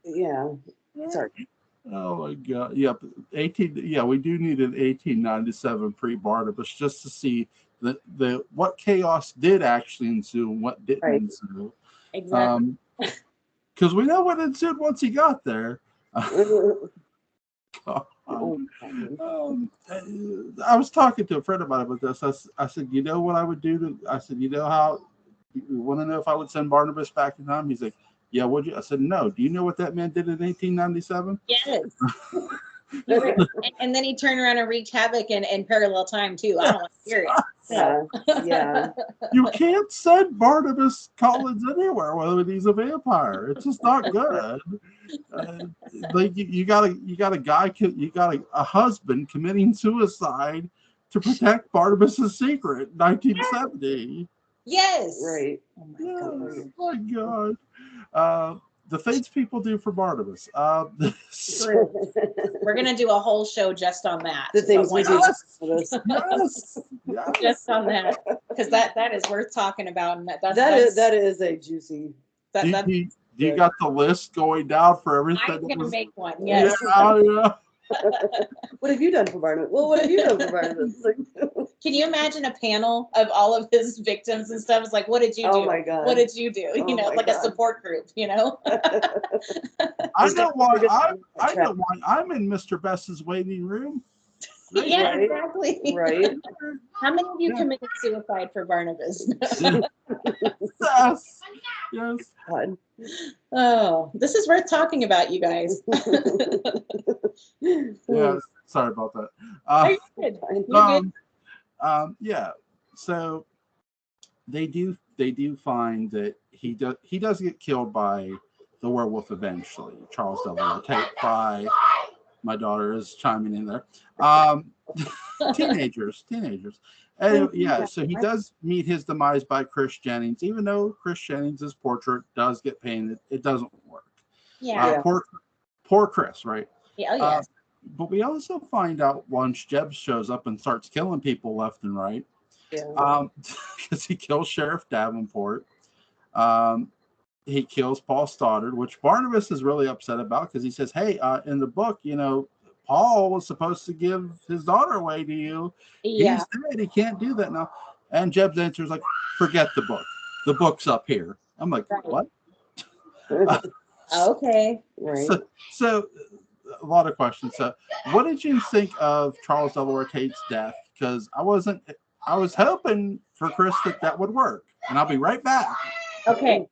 Yeah. Sorry. Oh my God! Yep, we do need an 1897 pre-Barnabas just to see the what chaos did actually ensue and what didn't ensue. Exactly. Because we know what ensued once he got there. I was talking to a friend of mine about this. I said, you know what I would do? I said, you know how? You want to know if I would send Barnabas back in time? He's like, yeah, would you? I said, no. Do you know what that man did in 1897? Yes. And then he turned around and wreaked havoc in parallel time too. I don't want to hear it. Yeah. You can't send Barnabas Collins anywhere when he's a vampire. It's just not good. Like you got a husband committing suicide to protect Barnabas's secret in 1970. Yes. Right. Oh my God. The things people do for Barnabas. We're gonna do a whole show just on that. The things we do. Yes. Just on that, because that is worth talking about, and that is a juicy. Do you got the list going down for everything? I'm gonna make one. Yes. Yeah. What have you done for Barnabas? Well, what have you done for Barnabas? Can you imagine a panel of all of his victims and stuff? It's like, what did you do? Oh my God. What did you do? You know, like a support group, you know? I know why I'm in Mr. Best's waiting room. Right? Yeah, exactly. Right. How many of you committed suicide for Barnabas? Yes. God. Oh, this is worth talking about, you guys. Yeah, sorry about that. You're good. Yeah. So they do find that he does get killed by the werewolf eventually. Charles W. Tate by my daughter is chiming in there. Teenagers. And yeah, so he does meet his demise by Chris Jennings, even though Chris Jennings' portrait does get painted, it doesn't work. Yeah. Poor Chris, right? Yeah, oh, yes. But we also find out once Jeb shows up and starts killing people left and right, because he kills Sheriff Davenport. He kills Paul Stoddard, which Barnabas is really upset about because he says, hey, in the book, you know, Paul was supposed to give his daughter away to you. Yeah. He's dead. He can't do that now. And Jeb's answer is like, forget the book. The book's up here. I'm like, what? Okay. Right. So a lot of questions. So what did you think of Charles Delaware Tate's death? Because I was hoping for Chris that would work. And I'll be right back. Okay.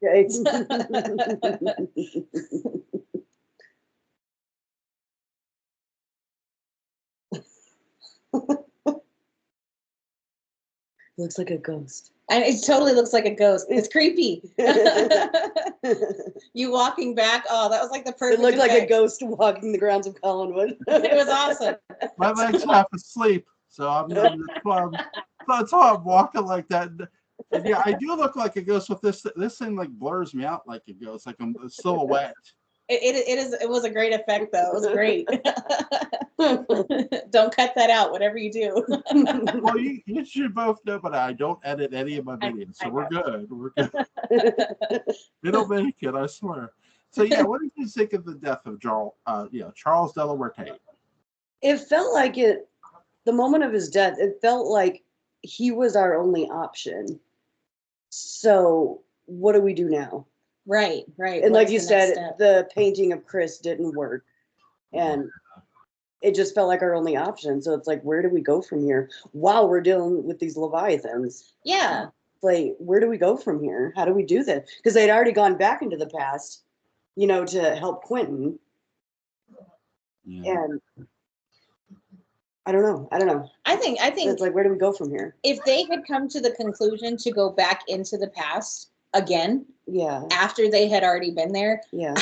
Looks like a ghost. And it totally looks like a ghost. It's creepy. You walking back. Oh, that was like the perfect. It looked like a effect. ghost walking the grounds of Collinwood. It was awesome. My legs half asleep, so that's why I'm walking like that. And yeah, I do look like a ghost with this. This thing like blurs me out like a ghost, like I'm a silhouette. It was a great effect though. It was great. Don't cut that out, whatever you do. Well, you should both know, but I don't edit any of my videos, so we're good. We're good. It'll make it, I swear. So yeah, what did you think of the death of Charles Delaware Tate? It felt like it the moment of his death, it felt like he was our only option. So what do we do now? Right. And What like is you the next said, step? the painting of Chris didn't work. And it just felt like our only option. So it's like, where do we go from here while we're dealing with these Leviathans? Yeah. Like, where do we go from here? How do we do this? Because they'd already gone back into the past, you know, to help Quentin. Yeah. And I don't know. I think It's like, where do we go from here? if they had come to the conclusion to go back into the past again, Yeah. after they had already been there, Yeah.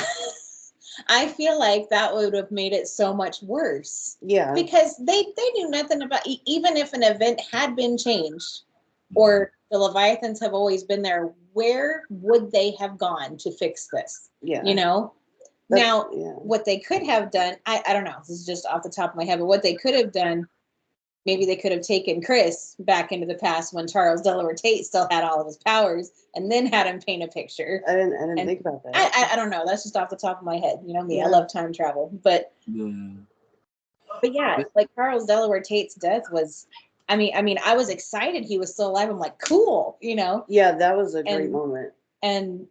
I feel like that would have made it so much worse. Yeah. Because they knew nothing about, even if an event had been changed or the Leviathans have always been there, where would they have gone to fix this? Yeah. You know? That's, Now, yeah. what they could have done, I don't know, this is just off the top of my head, but what they could have done, maybe they could have taken Chris back into the past when Charles Delaware Tate still had all of his powers and then had him paint a picture. I didn't think about that. I don't know. That's just off the top of my head. You know me, Yeah. I love time travel. But yeah, like Charles Delaware Tate's death was, I mean, I was excited he was still alive. I'm like, cool, you know? Yeah, that was a great moment. And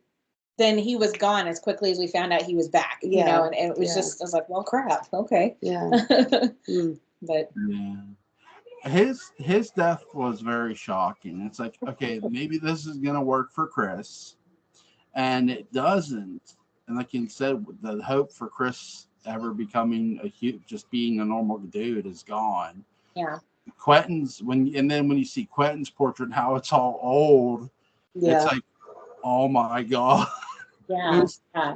then he was gone as quickly as we found out he was back, you know? And it was just, I was like, well, crap. Okay. Yeah. But his death was very shocking. It's like, okay, maybe this is gonna work for Chris, and it doesn't. And like you said, the hope for Chris ever becoming just being a normal dude is gone. Yeah. Quentin's and then when you see Quentin's portrait and how it's all old, it's like, oh my god. Yeah.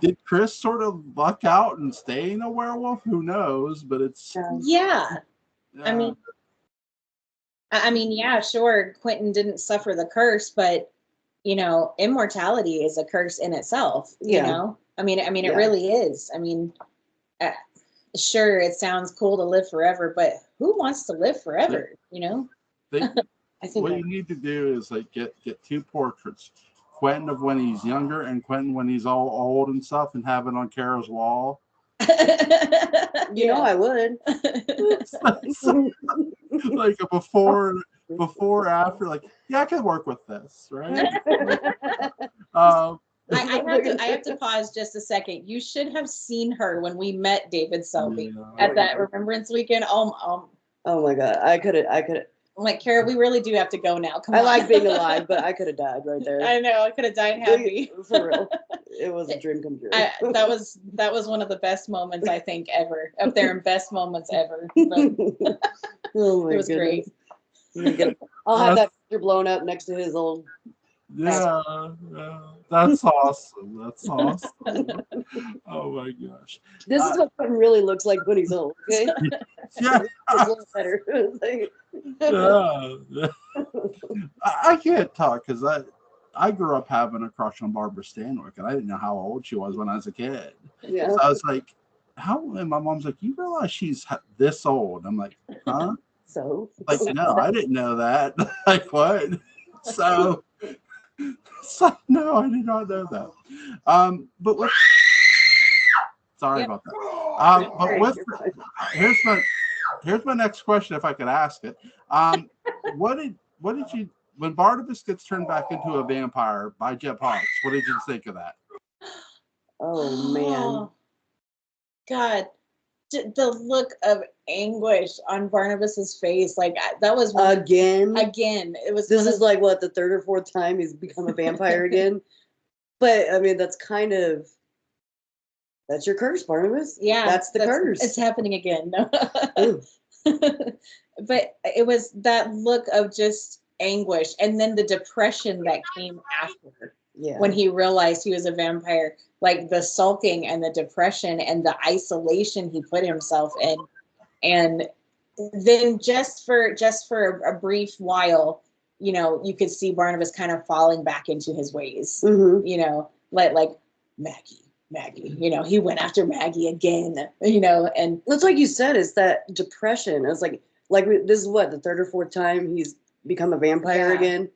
Did Chris sort of luck out and stay a werewolf? Who knows? But it's yeah. I mean, yeah, sure. Quentin didn't suffer the curse, but you know, immortality is a curse in itself. You know, I mean, it really is. I mean, sure, it sounds cool to live forever, but who wants to live forever? You know. I think what you need to do is like get two portraits. Quentin of when he's younger and Quentin when he's all old and stuff, and have it on Cara's wall. You know, I would. Like a before, after, like, yeah, I could work with this, right? I have to pause just a second. You should have seen her when we met David Selby at that Remembrance Weekend. Oh my God, I could. I'm like, Cara, we really do have to go now. Come on. I like being alive, but I could have died right there. I know, I could have died happy. For real. It was a dream come true. That was one of the best moments, I think, ever. Up there in best moments ever. But oh my it was goodness. great. I'll have that picture blown up next to his old. Yeah, that's awesome. That's awesome. Oh my gosh. This is what Quentin really looks like when he's old. Okay. Yeah. It's a little better. Yeah. I can't talk because I grew up having a crush on Barbara Stanwyck, and I didn't know how old she was when I was a kid. Yeah. So I was like, how? And my mom's like, you realize she's this old? I'm like, huh? So? Like, no, I didn't know that. Like, what? So no, I did not know that. But with, sorry about that. But with, here's my next question, if I could ask it. What did you, when Barnabas gets turned back into a vampire by Jeb Hawks, what did you think of that? Oh man. God, the look of anguish on Barnabas's face, like that was again. It was. This is like what, the third or fourth time he's become a vampire again. But I mean, that's your curse, Barnabas. Yeah, that's the curse. It's happening again. No. But it was that look of just anguish, and then the depression that came after. Yeah. When he realized he was a vampire, like the sulking and the depression and the isolation he put himself in. And then just for a brief while, you know, you could see Barnabas kind of falling back into his ways, you know, like Maggie, you know, he went after Maggie again, you know, and that's like you said, it's that depression. It's like this is what, the third or fourth time he's become a vampire again.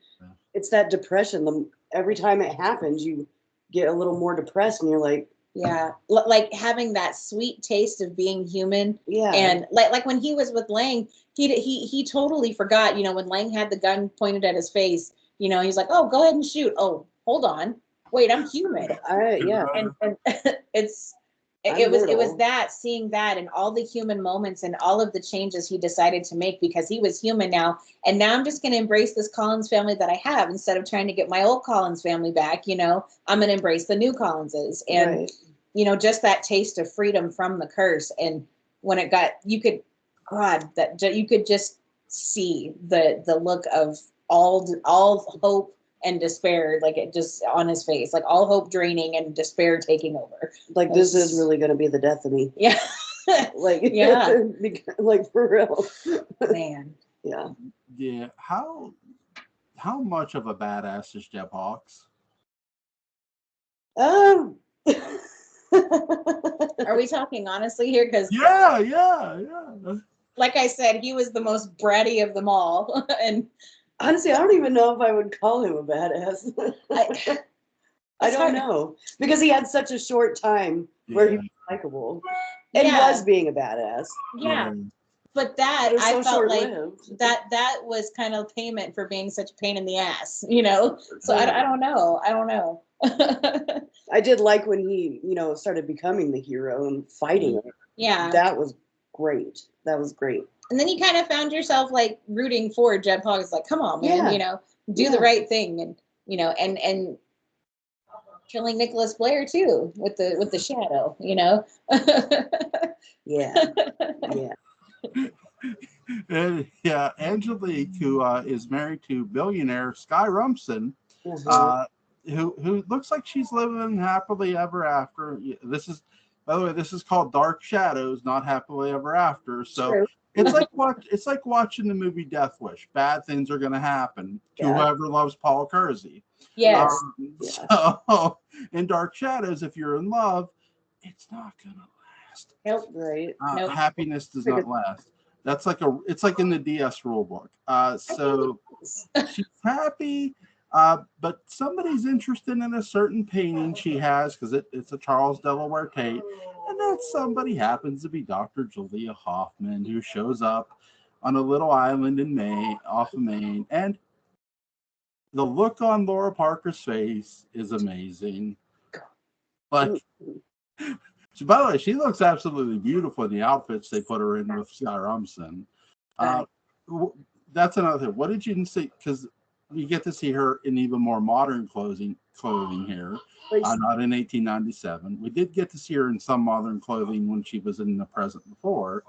It's that depression. Every time it happens, you get a little more depressed, and you're like, Yeah, like having that sweet taste of being human. Yeah. And like when he was with Lang, he totally forgot, when Lang had the gun pointed at his face, he's like, oh, go ahead and shoot. Oh, hold on. Wait, I'm human. Yeah. And it's I'm it was mortal. that, seeing that and all the human moments and all of the changes he decided to make because he was human now. And now I'm just going to embrace this Collins family that I have instead of trying to get my old Collins family back. I'm going to embrace the new Collinses. And Right. just that taste of freedom from the curse. And when it got, you could just see the look of all hope and despair, like it just on his face, like all hope draining and despair taking over. Like, this is really going to be the death of me. Yeah. Like, yeah. Like, for real. Man. Yeah. Yeah. How much of a badass is Jeb Hawks? Are we talking honestly here? Because yeah. like I said, he was the most bratty of them all. And honestly, I don't even know if I would call him a badass. I don't know, because he had such a short time where he was likable and was being a badass. Yeah. But that was so I felt like short-lived. that was kind of payment for being such a pain in the ass, So I don't know. I did like when he, started becoming the hero and fighting. Yeah. That was great. And then you kind of found yourself like rooting for Jeb Hawks, like, come on, man, do the right thing, and and killing Nicholas Blair too with the shadow, Yeah. And Angelique, who is married to billionaire Sky Rumson, who looks like she's living happily ever after. By the way, this is called Dark Shadows, not Happily Ever After. So it's like watching the movie Death Wish. Bad things are going to happen to whoever loves Paul Kersey. Yes. So in Dark Shadows, if you're in love, it's not going to last. Nope. Right. Nope. Happiness does not last. It's like in the DS rule book. So she's happy, but somebody's interested in a certain painting she has because it's a Charles Delaware Tate, and that somebody happens to be Dr. Julia Hoffman, who shows up on a little island in Maine, off of Maine, and the look on Laura Parker's face is amazing. Like, by the way, she looks absolutely beautiful in the outfits they put her in with Sky Rumson. That's another thing. What did you see? Because you get to see her in even more modern clothing here, not in 1897. We did get to see her in some modern clothing when she was in the present before.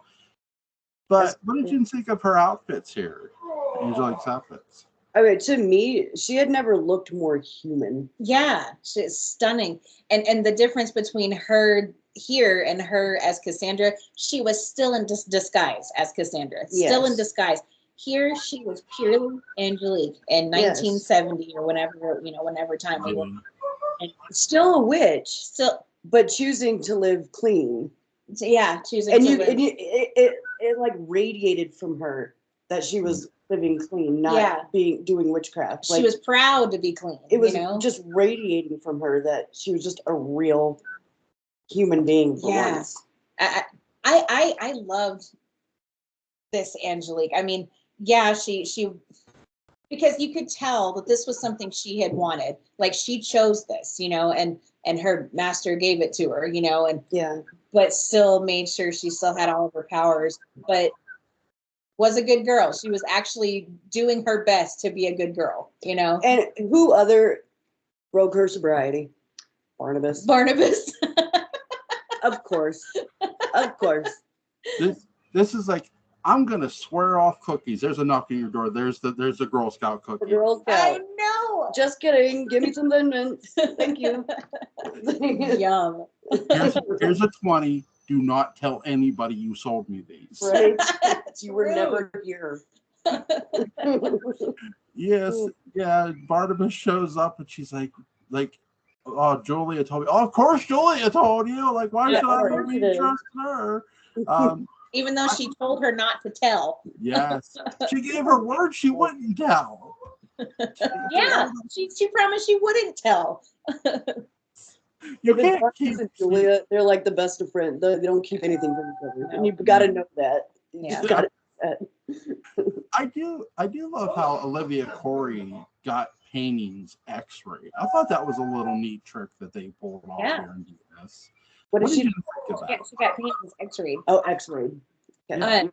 But what did you think of her outfits here? Angelique's outfits. Okay, to me, she had never looked more human. Yeah, she's stunning. And the difference between her here and her as Cassandra, she was still in disguise as Cassandra. Still in disguise. Here she was purely Angelique in 1970 or whenever time we were. And still a witch, but choosing to live clean. Choosing and to live. And it like radiated from her that she was living clean, not doing witchcraft. She was proud to be clean. It was just radiating from her that she was just a real human being for once. I loved this Angelique. I mean, she because you could tell that this was something she had wanted. Like, she chose this, and her master gave it to her, and but still made sure she still had all of her powers, but was a good girl. She was actually doing her best to be a good girl, And who other broke her sobriety? Barnabas. Of course. This is like, I'm gonna swear off cookies. There's a knock on your door. There's a Girl Scout cookie. Girl Scout. I know. Just kidding. Give me some Lindt. Thank you. Yum. Here's a 20. Do not tell anybody you sold me these. Right. You were never here. Yes. Yeah. Barnabas shows up and she's like, oh, Julia told me. Oh, of course, Julia told you. Like, why should I be trusting her? Even though she told her not to tell. Yes. She gave her word she wouldn't tell. She promised she wouldn't tell. You The can't Darkness keep and Julia, they're like the best of friends. They don't keep anything from each other. And you've got to know that. You Yeah. just got to. I do love how Olivia Corey got paintings X-ray. I thought that was a little neat trick that they pulled off Yeah. here in DS. What What did did she? you think about? She got paintings X-rayed. Oh, X-ray. Yeah.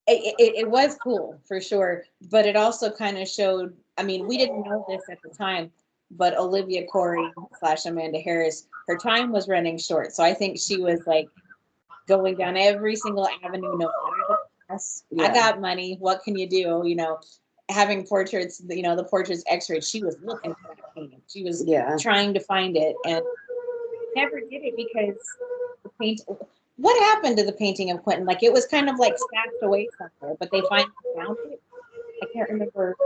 It was cool for sure, but it also kind of showed. I mean, we didn't know this at the time, but Olivia Corey / Amanda Harris, her time was running short, so I think she was like going down every single avenue, no matter the cost. Yeah. I got money. What can you do? You know, having portraits, the portraits X-rayed. She was looking for that painting. She was trying to find it and never did it because the paint. What happened to the painting of Quentin? Like it was kind of like stashed away somewhere, but they finally found it. I can't remember.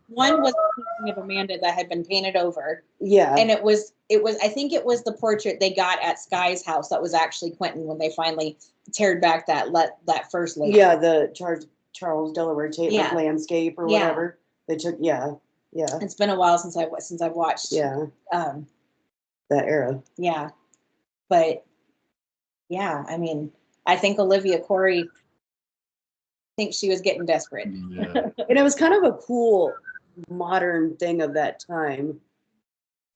One was the painting of Amanda that had been painted over. Yeah. And it was I think it was the portrait they got at Sky's house that was actually Quentin when they finally teared back that first layer. Yeah, the Charles Delaware like landscape or whatever. They took It's been a while since I've watched that era. Yeah. But yeah, I mean, I think Olivia Corey thinks she was getting desperate. Yeah. And it was kind of a cool modern thing of that time.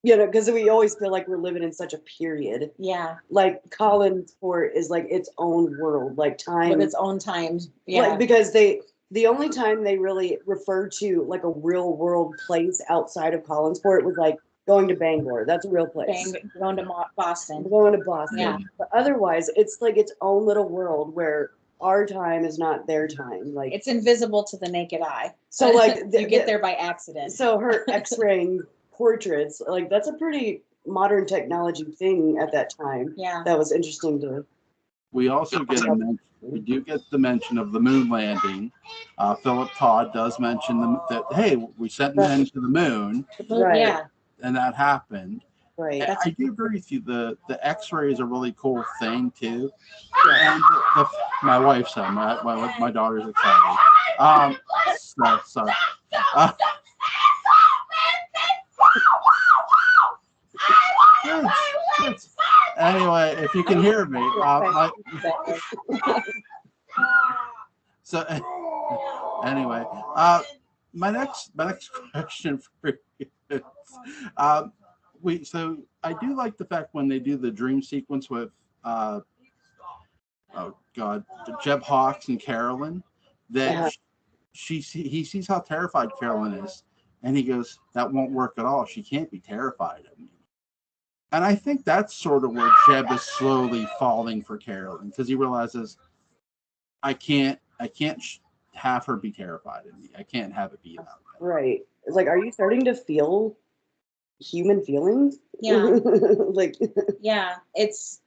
You know, because we always feel like we're living in such a period. Yeah. Like Collinsport is like its own world, like time. With its own times. Yeah. Like, because the only time they really refer to like a real world place outside of Collinsport was like going to Bangor. That's a real place. Going to Boston. Going to Boston. Yeah. But otherwise, it's like its own little world where our time is not their time. Like it's invisible to the naked eye. So like you get there by accident. So her X-raying portraits, like that's a pretty modern technology thing at that time. Yeah. That was interesting to. We also do get the mention of the moon landing. Philip Todd does mention that hey, we sent men to the moon. Right. Yeah. And that happened. Right. I do agree with you. The X-ray is a really cool thing too. Yeah. And my wife said my daughter's excited. Sorry. Kids. Anyway, if you can hear me, so anyway, my next question for you is, so I do like the fact when they do the dream sequence with Jeb Hawks and Carolyn, that he sees how terrified Carolyn is, and he goes, "That won't work at all. She can't be terrified of me." And I think that's sort of where Jeb is slowly falling for Carolyn, because he realizes, I can't have her be terrified of me. I can't have it be that way. Right. It's like, are you starting to feel human feelings? Yeah. Like. Yeah. It's.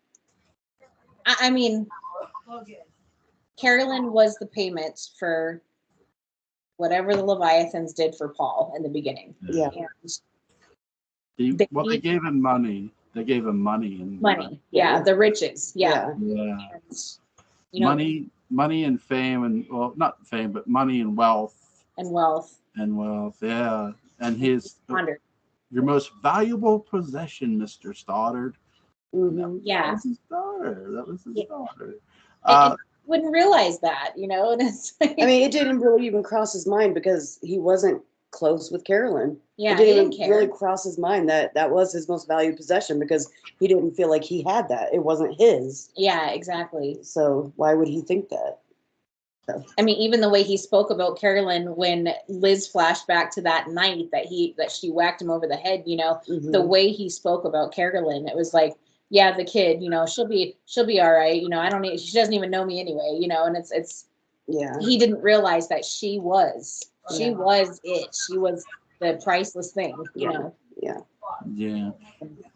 I mean, Carolyn was the payment for whatever the Leviathans did for Paul in the beginning. Yeah. And they gave him money. They gave him money and money. Yeah, the riches. Yeah. Yeah. And, money and fame, and well, not fame, but money and wealth. And wealth. Yeah. And your most valuable possession, Mr. Stoddard. Mm-hmm. Yeah. That was his daughter. I wouldn't realize that, and it's like, I mean, it didn't really even cross his mind because he wasn't close with Carolyn. Yeah, it didn't really cross his mind that was his most valued possession because he didn't feel like he had that. It wasn't his. Yeah, exactly. So why would he think that? So. I mean, even the way he spoke about Carolyn when Liz flashed back to that night that she whacked him over the head, Mm-hmm. the way he spoke about Carolyn, it was like, yeah, the kid, she'll be all right. She doesn't even know me anyway, and it's yeah. He didn't realize that she was it. She was the priceless thing, Yeah. Yeah.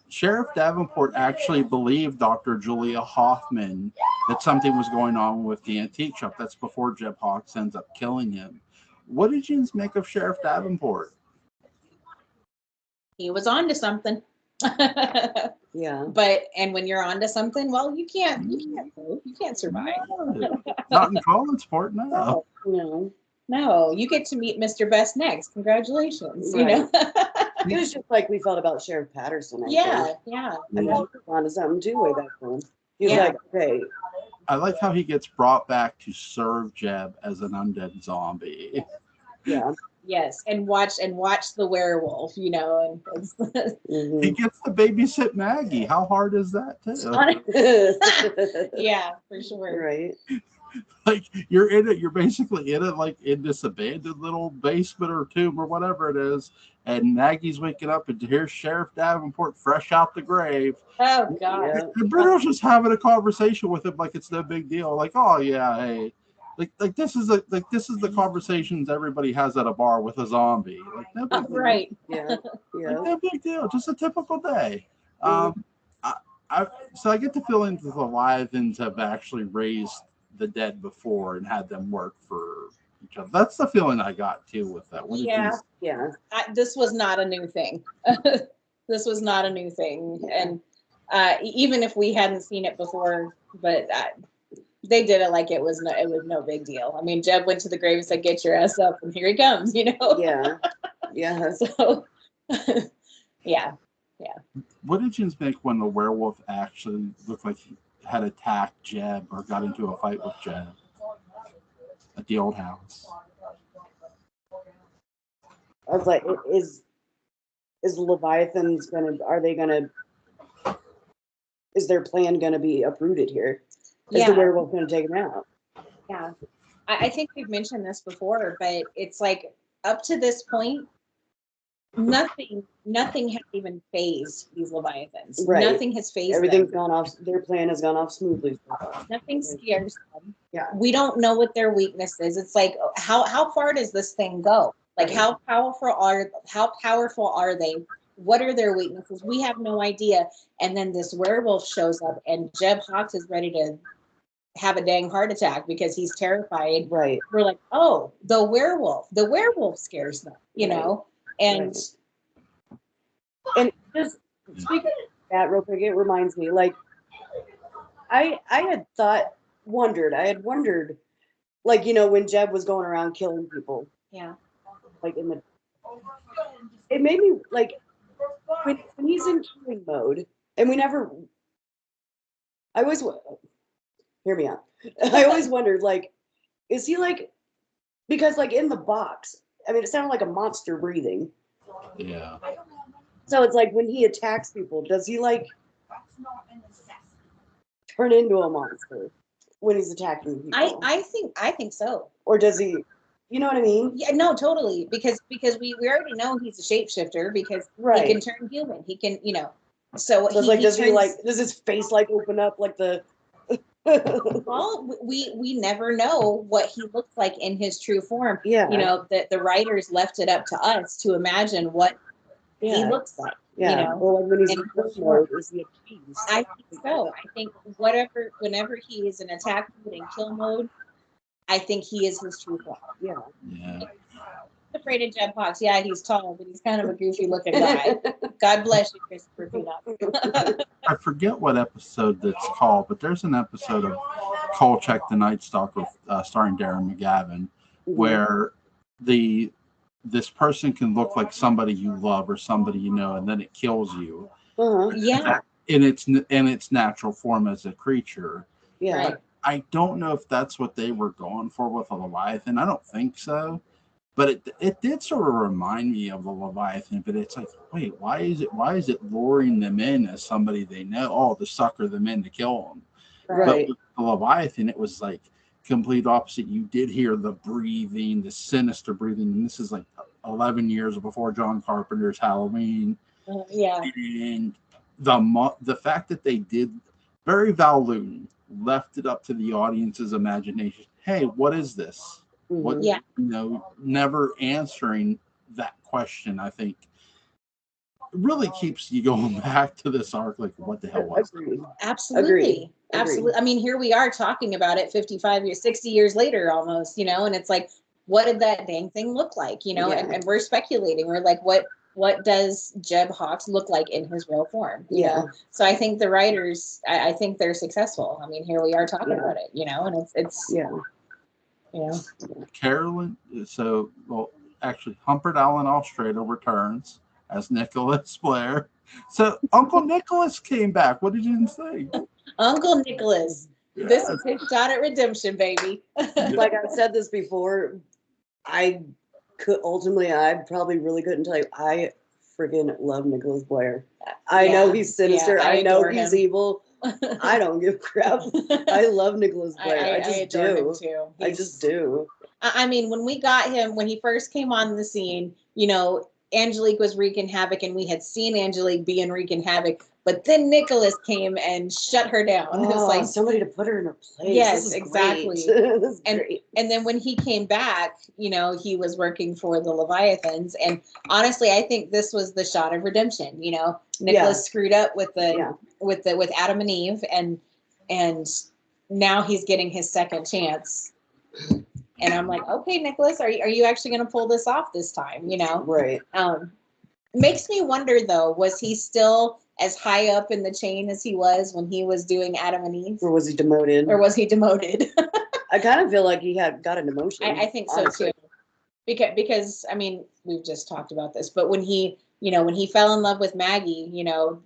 Sheriff Davenport actually believed Dr. Julia Hoffman that something was going on with the antique shop. That's before Jeb Hawks ends up killing him. What did you make of Sheriff Davenport? He was on to something. Yeah. And when you're on to something, well, you can't survive. Not in Collinsport, no. No, you get to meet Mr. Best next. Congratulations. Right. It was just like we felt about Sheriff Patterson. Yeah, think. yeah. And then onto something too way back then. He's Yeah. like, okay. I like how he gets brought back to serve Jeb as an undead zombie. Yeah. Yes, and watch the werewolf, you know, and it's, He gets to babysit Maggie. How hard is that yeah, for sure. Right. Like you're in it, you're basically in it, like in this abandoned little basement or tomb or whatever it is, and Maggie's waking up and here's Sheriff Davenport fresh out the grave. Oh God. Yeah. And Bruno's just having a conversation with him like it's no big deal. Like, oh yeah, hey. Like this is the conversations everybody has at a bar with a zombie. Like no big deal. Right. Yeah. Yeah. Like, no big deal. Just a typical day. So I get the feeling that the Leviathans have actually raised the dead before and had them work for each other. That's the feeling I got too with that. Yeah. This was not a new thing. This was not a new thing, and even if we hadn't seen it before, but they did it like it was no big deal. I mean, Jeb went to the grave and said, "Get your ass up," and here he comes. You know. Yeah. Yeah. So, yeah. What did you think when the werewolf actually looked like he had attacked Jeb or got into a fight with Jeb at the old house? I was like, is Leviathan's is their plan gonna be uprooted here? Is the werewolf gonna take him out? Yeah. I think we've mentioned this before, but it's like up to this point, nothing has even phased these Leviathans. Right. Nothing has phased Everything's them. gone off. Their plan has gone off smoothly. Nothing scares them. Yeah. We don't know what their weakness is. It's like how far does this thing go? Like how powerful are they? What are their weaknesses? We have no idea. And then this werewolf shows up, and Jeb Hawks is ready to have a dang heart attack because he's terrified. Right. We're like, oh, the werewolf scares them, you know? And just speaking of that real quick, it reminds me, like, I had wondered, like, you know, when Jeb was going around killing people. Yeah. Like it made me like when he's in killing mode, and hear me out. I always wondered, like, is he like, because like in the box, I mean, it sounded like a monster breathing. Yeah. So it's like when he attacks people, does he like turn into a monster when he's attacking people? I think so. Or does he, you know what I mean? Yeah, no, totally. Because we already know he's a shapeshifter because he can turn human. He can, you know. So it's like, does his face like open up like the well, we never know what he looks like in his true form. Yeah. You know, the writers left it up to us to imagine what he looks like. Yeah. You know, or like when he's in mode, is he a beast? I think so. I think whenever he is in attack mode and kill mode, I think he is his true form. Yeah. Yeah. I'm afraid of Jeb Hawks. Yeah, he's tall, but he's kind of a goofy looking guy. God bless you, Christopher Peanut. I forget what episode that's called, but there's an episode of Kolchak the Night Stalker starring Darren McGavin where this person can look like somebody you love or somebody you know, and then it kills you. Yeah. In its natural form as a creature. Yeah. Right. I don't know if that's what they were going for with a Leviathan. I don't think so. But it did sort of remind me of the Leviathan, but it's like, wait, why is it luring them in as somebody they know, to sucker them in to kill them? Right. But with the Leviathan, it was like complete opposite. You did hear the breathing, the sinister breathing, and this is like 11 years before John Carpenter's Halloween. Yeah. And the fact that they did, very Val Lewton, left it up to the audience's imagination. Hey, what is this? What, Yeah. you know, never answering that question, I think, really keeps you going back to this arc. Like, what the hell was it? Absolutely. Absolutely. I mean, here we are talking about it 55 years, 60 years later almost, you know, and it's like, what did that dang thing look like? You know, and we're speculating. We're like, what does Jeb Hawks look like in his real form? You know? So I think the writers, I think they're successful. I mean, here we are talking about it, you know, and it's you know. Carolyn, actually, Humpert Allen Ostrader returns as Nicholas Blair. So Uncle Nicholas came back. What did you think? Uncle Nicholas. Yes. This is his shot at redemption, baby. Like I've said this before, I probably really couldn't tell you. I freaking love Nicholas Blair. I know he's sinister. Yeah, I know adore he's him. evil. I don't give a crap. I love Nicholas Blair. I just adore do. him too. I just do. I mean, when we got him, when he first came on the scene, you know, Angelique was wreaking havoc, and we had seen Angelique being wreaking havoc. But then Nicholas came and shut her down. Oh, It's like somebody to put her in her place. Yes, this is exactly. Great. This is and great. and then when he came back, you know, he was working for the Leviathans. And honestly, I think this was the shot of redemption. You know, Nicholas screwed up with with Adam and Eve, and now he's getting his second chance. And I'm like, okay, Nicholas, are you actually going to pull this off this time? You know, Right. Makes me wonder though, was he still as high up in the chain as he was when he was doing Adam and Eve? Or was he demoted? I kind of feel like he got a demotion. I think so honestly. too. Because I mean, we've just talked about this, but when he fell in love with Maggie, you know,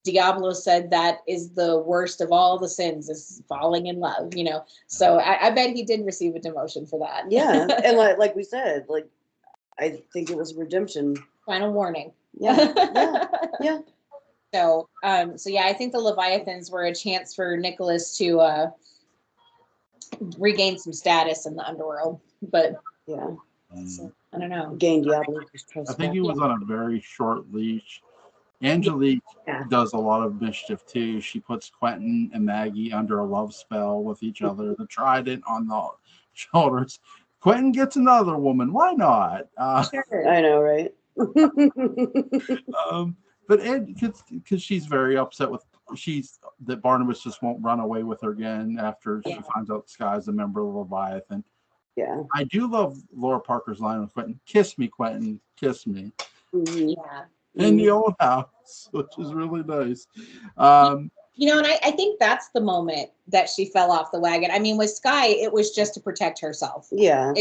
Diablo said that is the worst of all the sins, is falling in love, you know. So I bet he did receive a demotion for that. Yeah, and like we said, like I think it was redemption. Final warning. Yeah. So yeah, I think the Leviathans were a chance for Nicholas to regain some status in the underworld, but yeah, I don't know. Gain Diablo. I think he was on a very short leash. Angelique does a lot of mischief too. She puts Quentin and Maggie under a love spell with each other. The trident on the shoulders. Quentin gets another woman. Why not? Sure. I know, right? But Ed, because she's very upset with that Barnabas just won't run away with her again after she finds out Sky's a member of the Leviathan. Yeah. I do love Laura Parker's line with Quentin. Kiss me, Quentin. Kiss me. Mm-hmm. Yeah. In the old house, which is really nice. You know, and I think that's the moment that she fell off the wagon. I mean, with Sky, it was just to protect herself. Yeah.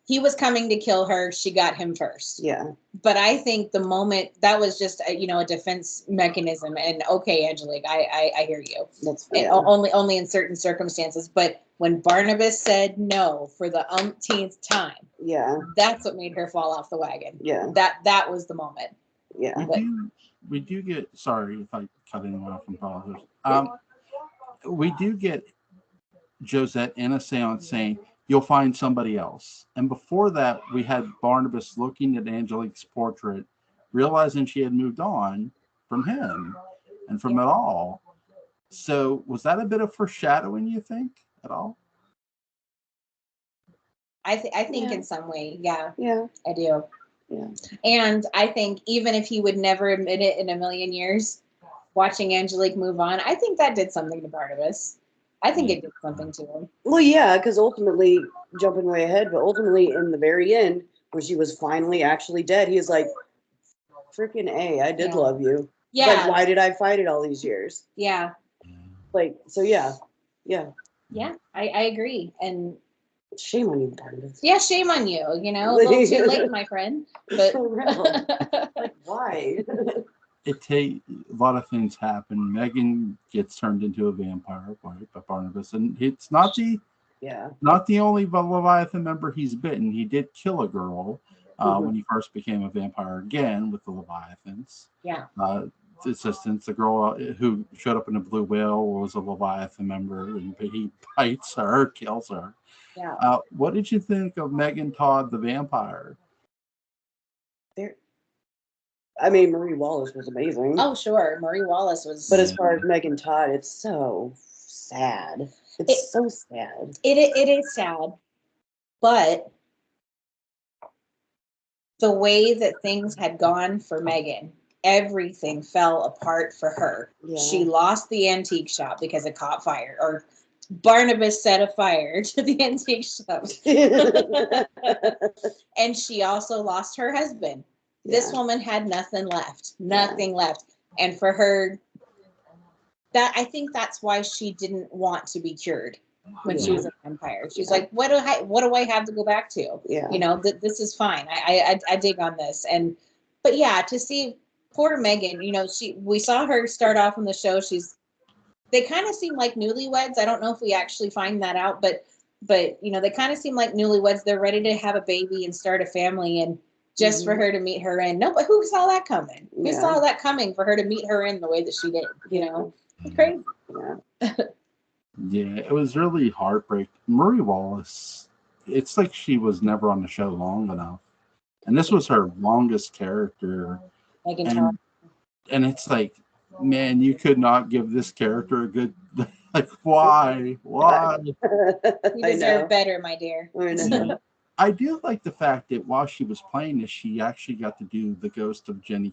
He was coming to kill her. She got him first. Yeah. But I think the moment that was just a defense mechanism. And okay, Angelique, I hear you. That's only in certain circumstances. But when Barnabas said no for the umpteenth time, that's what made her fall off the wagon. Yeah. That was the moment. Yeah. We do get, sorry if I cut anyone off from politics. We do get Josette in a seance saying, you'll find somebody else. And before that, we had Barnabas looking at Angelique's portrait, realizing she had moved on from him and from it all. So was that a bit of foreshadowing, you think, at all? I think in some way, yeah. Yeah. I do. Yeah. And I think even if he would never admit it in a million years, watching Angelique move on, I think that did something to Barnabas. I think it did something to him. Well, yeah, because ultimately, jumping way ahead, but ultimately in the very end, when she was finally actually dead, he was like, freaking A, I did love you. Yeah. Like, why did I fight it all these years? Yeah. Like, so yeah. Yeah, I agree. And shame on you, Barnabas. Yeah, shame on you. You know, a little too late, my friend. But like, why? A lot of things happen. Megan gets turned into a vampire by Barnabas, and it's not the only Leviathan member he's bitten. He did kill a girl when he first became a vampire again with the Leviathans. Yeah. The assistants, the girl who showed up in the Blue Whale was a Leviathan member, and he bites her, kills her. Yeah. What did you think of Megan Todd, the vampire? I mean, Marie Wallace was amazing. Oh, sure. Marie Wallace was. But as far as Megan Todd, it's so sad. It's so sad. It is sad. But the way that things had gone for Megan, everything fell apart for her. Yeah. She lost the antique shop because it caught fire, or Barnabas set a fire to the antique shop. And she also lost her husband. This woman had nothing left. And for her, I think that's why she didn't want to be cured when she was a vampire. She's like, what do I have to go back to? Yeah. You know, this is fine. I dig on this. And but yeah, to see poor Megan, you know, we saw her start off on the show. They kind of seem like newlyweds. I don't know if we actually find that out, but you know, they kind of seem like newlyweds. They're ready to have a baby and start a family, and just for her to meet her in. No, but who saw that coming? Who saw that coming for her to meet her in the way that she did? You know, it's crazy. Yeah. Yeah, it was really heartbreaking. Marie Wallace, it's like she was never on the show long enough. And this was her longest character. And it's like, man, you could not give this character a good, like, why? You deserve better, my dear. I know. I do like the fact that while she was playing this, she actually got to do the ghost of Jenny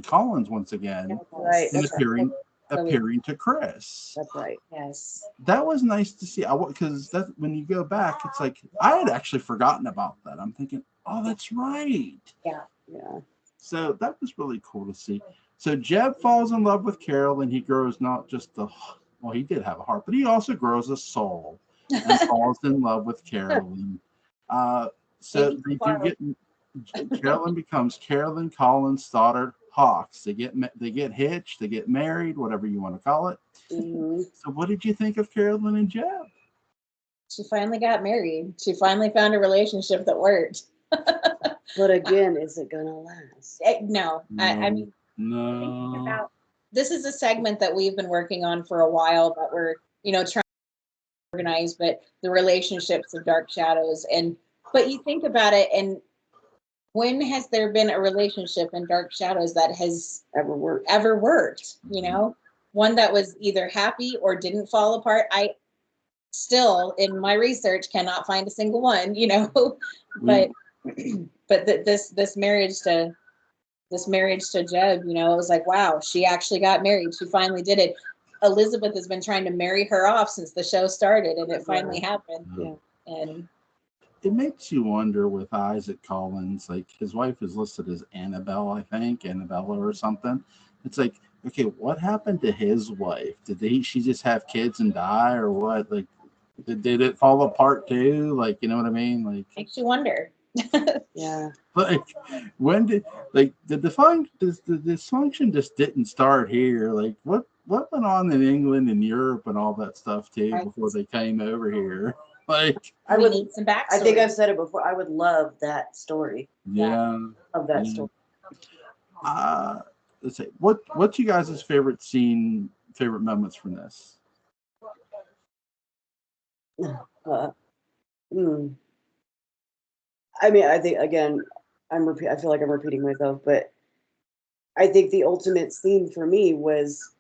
Collins once again. Right. And appearing to Chris. That's right. Yes. That was nice to see. Because that when you go back, it's like I had actually forgotten about that. I'm thinking, oh, that's right. Yeah. Yeah. So that was really cool to see. So Jeb falls in love with Carol, and he grows not just he did have a heart, but he also grows a soul and falls in love with Carolyn. So they do get Carolyn becomes Carolyn Collins' daughter Hawks. They get hitched, they get married, whatever you want to call it. Mm-hmm. So what did you think of Carolyn and Jeb? She finally got married. She finally found a relationship that worked. But again, is it gonna last? No. I mean, no. This is a segment that we've been working on for a while that we're, you know, trying to organize, but the relationships of Dark Shadows. But you think about it, and when has there been a relationship in Dark Shadows that has Ever worked, you know? One that was either happy or didn't fall apart. I still, in my research, cannot find a single one, you know. But this marriage to Jeb, you know, it was like, wow, she actually got married. She finally did it. Elizabeth has been trying to marry her off since the show started, and it finally happened. Yeah. And it makes you wonder with Isaac Collins, like his wife is listed as Annabelle, I think, Annabella or something. It's like, okay, what happened to his wife? Did she just have kids and die, or what? Like, did it fall apart too? Like, you know what I mean? Like, makes you wonder. Yeah. Like, when did the dysfunction just didn't start here? Like, what went on in England and Europe and all that stuff too before they came over here? Like, we need some backstory. I think I've said it before. I would love that story. Yeah. Of that story. Let's see. What's you guys' favorite moments from this? I mean, I think again, I feel like I'm repeating myself, but I think the ultimate scene for me was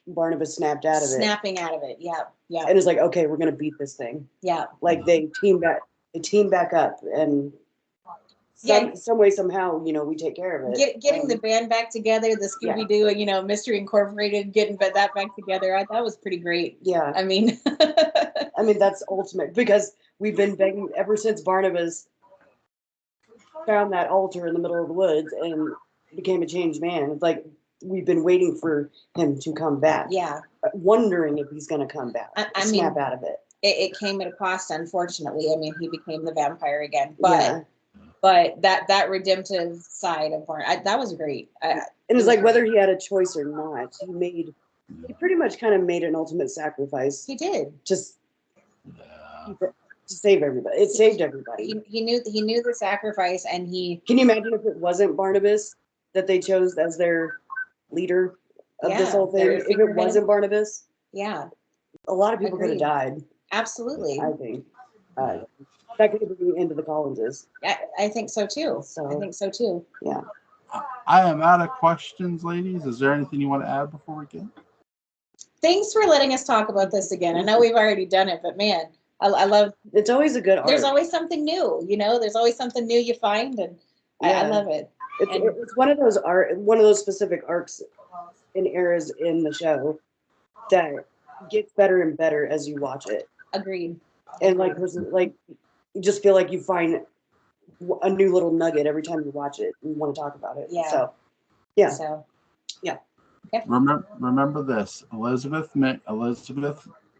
Barnabas snapping out of it. Yeah. And it's like, okay, we're gonna beat this thing. Yeah. Like they team back up, and some way, somehow, you know, we take care of it. Getting the band back together, the Scooby Doo, you know, Mystery Incorporated, getting that back together. That was pretty great. Yeah. I mean, that's ultimate, because we've been begging ever since Barnabas found that altar in the middle of the woods and became a changed man. It's like we've been waiting for him to come back. Yeah. Wondering if he's going to come back. Snap out of it. It came at a cost, unfortunately. I mean, he became the vampire again. But that redemptive side of Barnabas, that was great. And it's like whether he had a choice or not, he pretty much kind of made an ultimate sacrifice. He did. Just to save everybody. It saved everybody. He knew the sacrifice, and he. Can you imagine if it wasn't Barnabas that they chose as their leader of this whole thing? If it wasn't Barnabas, a lot of people could have died. Absolutely, I think that could have been the end of the Collinses. I think so too. Yeah. I am out of questions, ladies. Is there anything you want to add before we go? Thanks for letting us talk about this again. I know we've already done it, but man, I love. It's always a good art. There's always something new, you know. There's always something new you find, and I love it. It's one of those specific arcs and eras in the show that gets better and better as you watch it. Agreed. And like you just feel like you find a new little nugget every time you watch it and you want to talk about it. Yeah. So yeah. Okay. Remember this: Elizabeth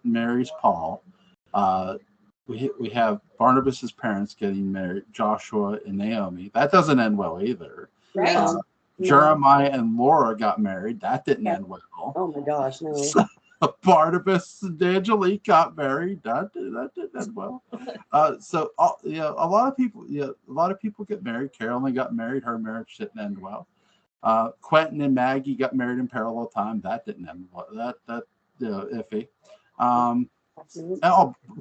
marries Paul. We have Barnabas's parents getting married, Joshua and Naomi. That doesn't end well either. Right. No. Jeremiah and Laura got married. That didn't end well. Oh my gosh, no. Barnabas and Angelique got married. That didn't end well. So a lot of people get married. Carolyn got married. Her marriage didn't end well. Quentin and Maggie got married in parallel time. That didn't end well. That iffy.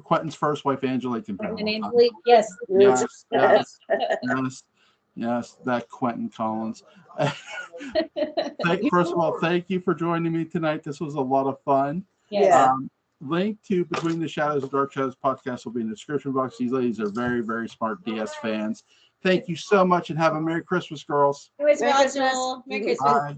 Quentin's first wife, Angelique, in parallel And time. Angelique, yes. Yes, that Quentin Collins. First of all, thank you for joining me tonight. This was a lot of fun. Yeah. Link to Between the Shadows and Dark Shadows podcast will be in the description box. These ladies are very, very smart DS fans. Thank you so much and have a Merry Christmas, girls. Merry Christmas. Merry Christmas. Bye.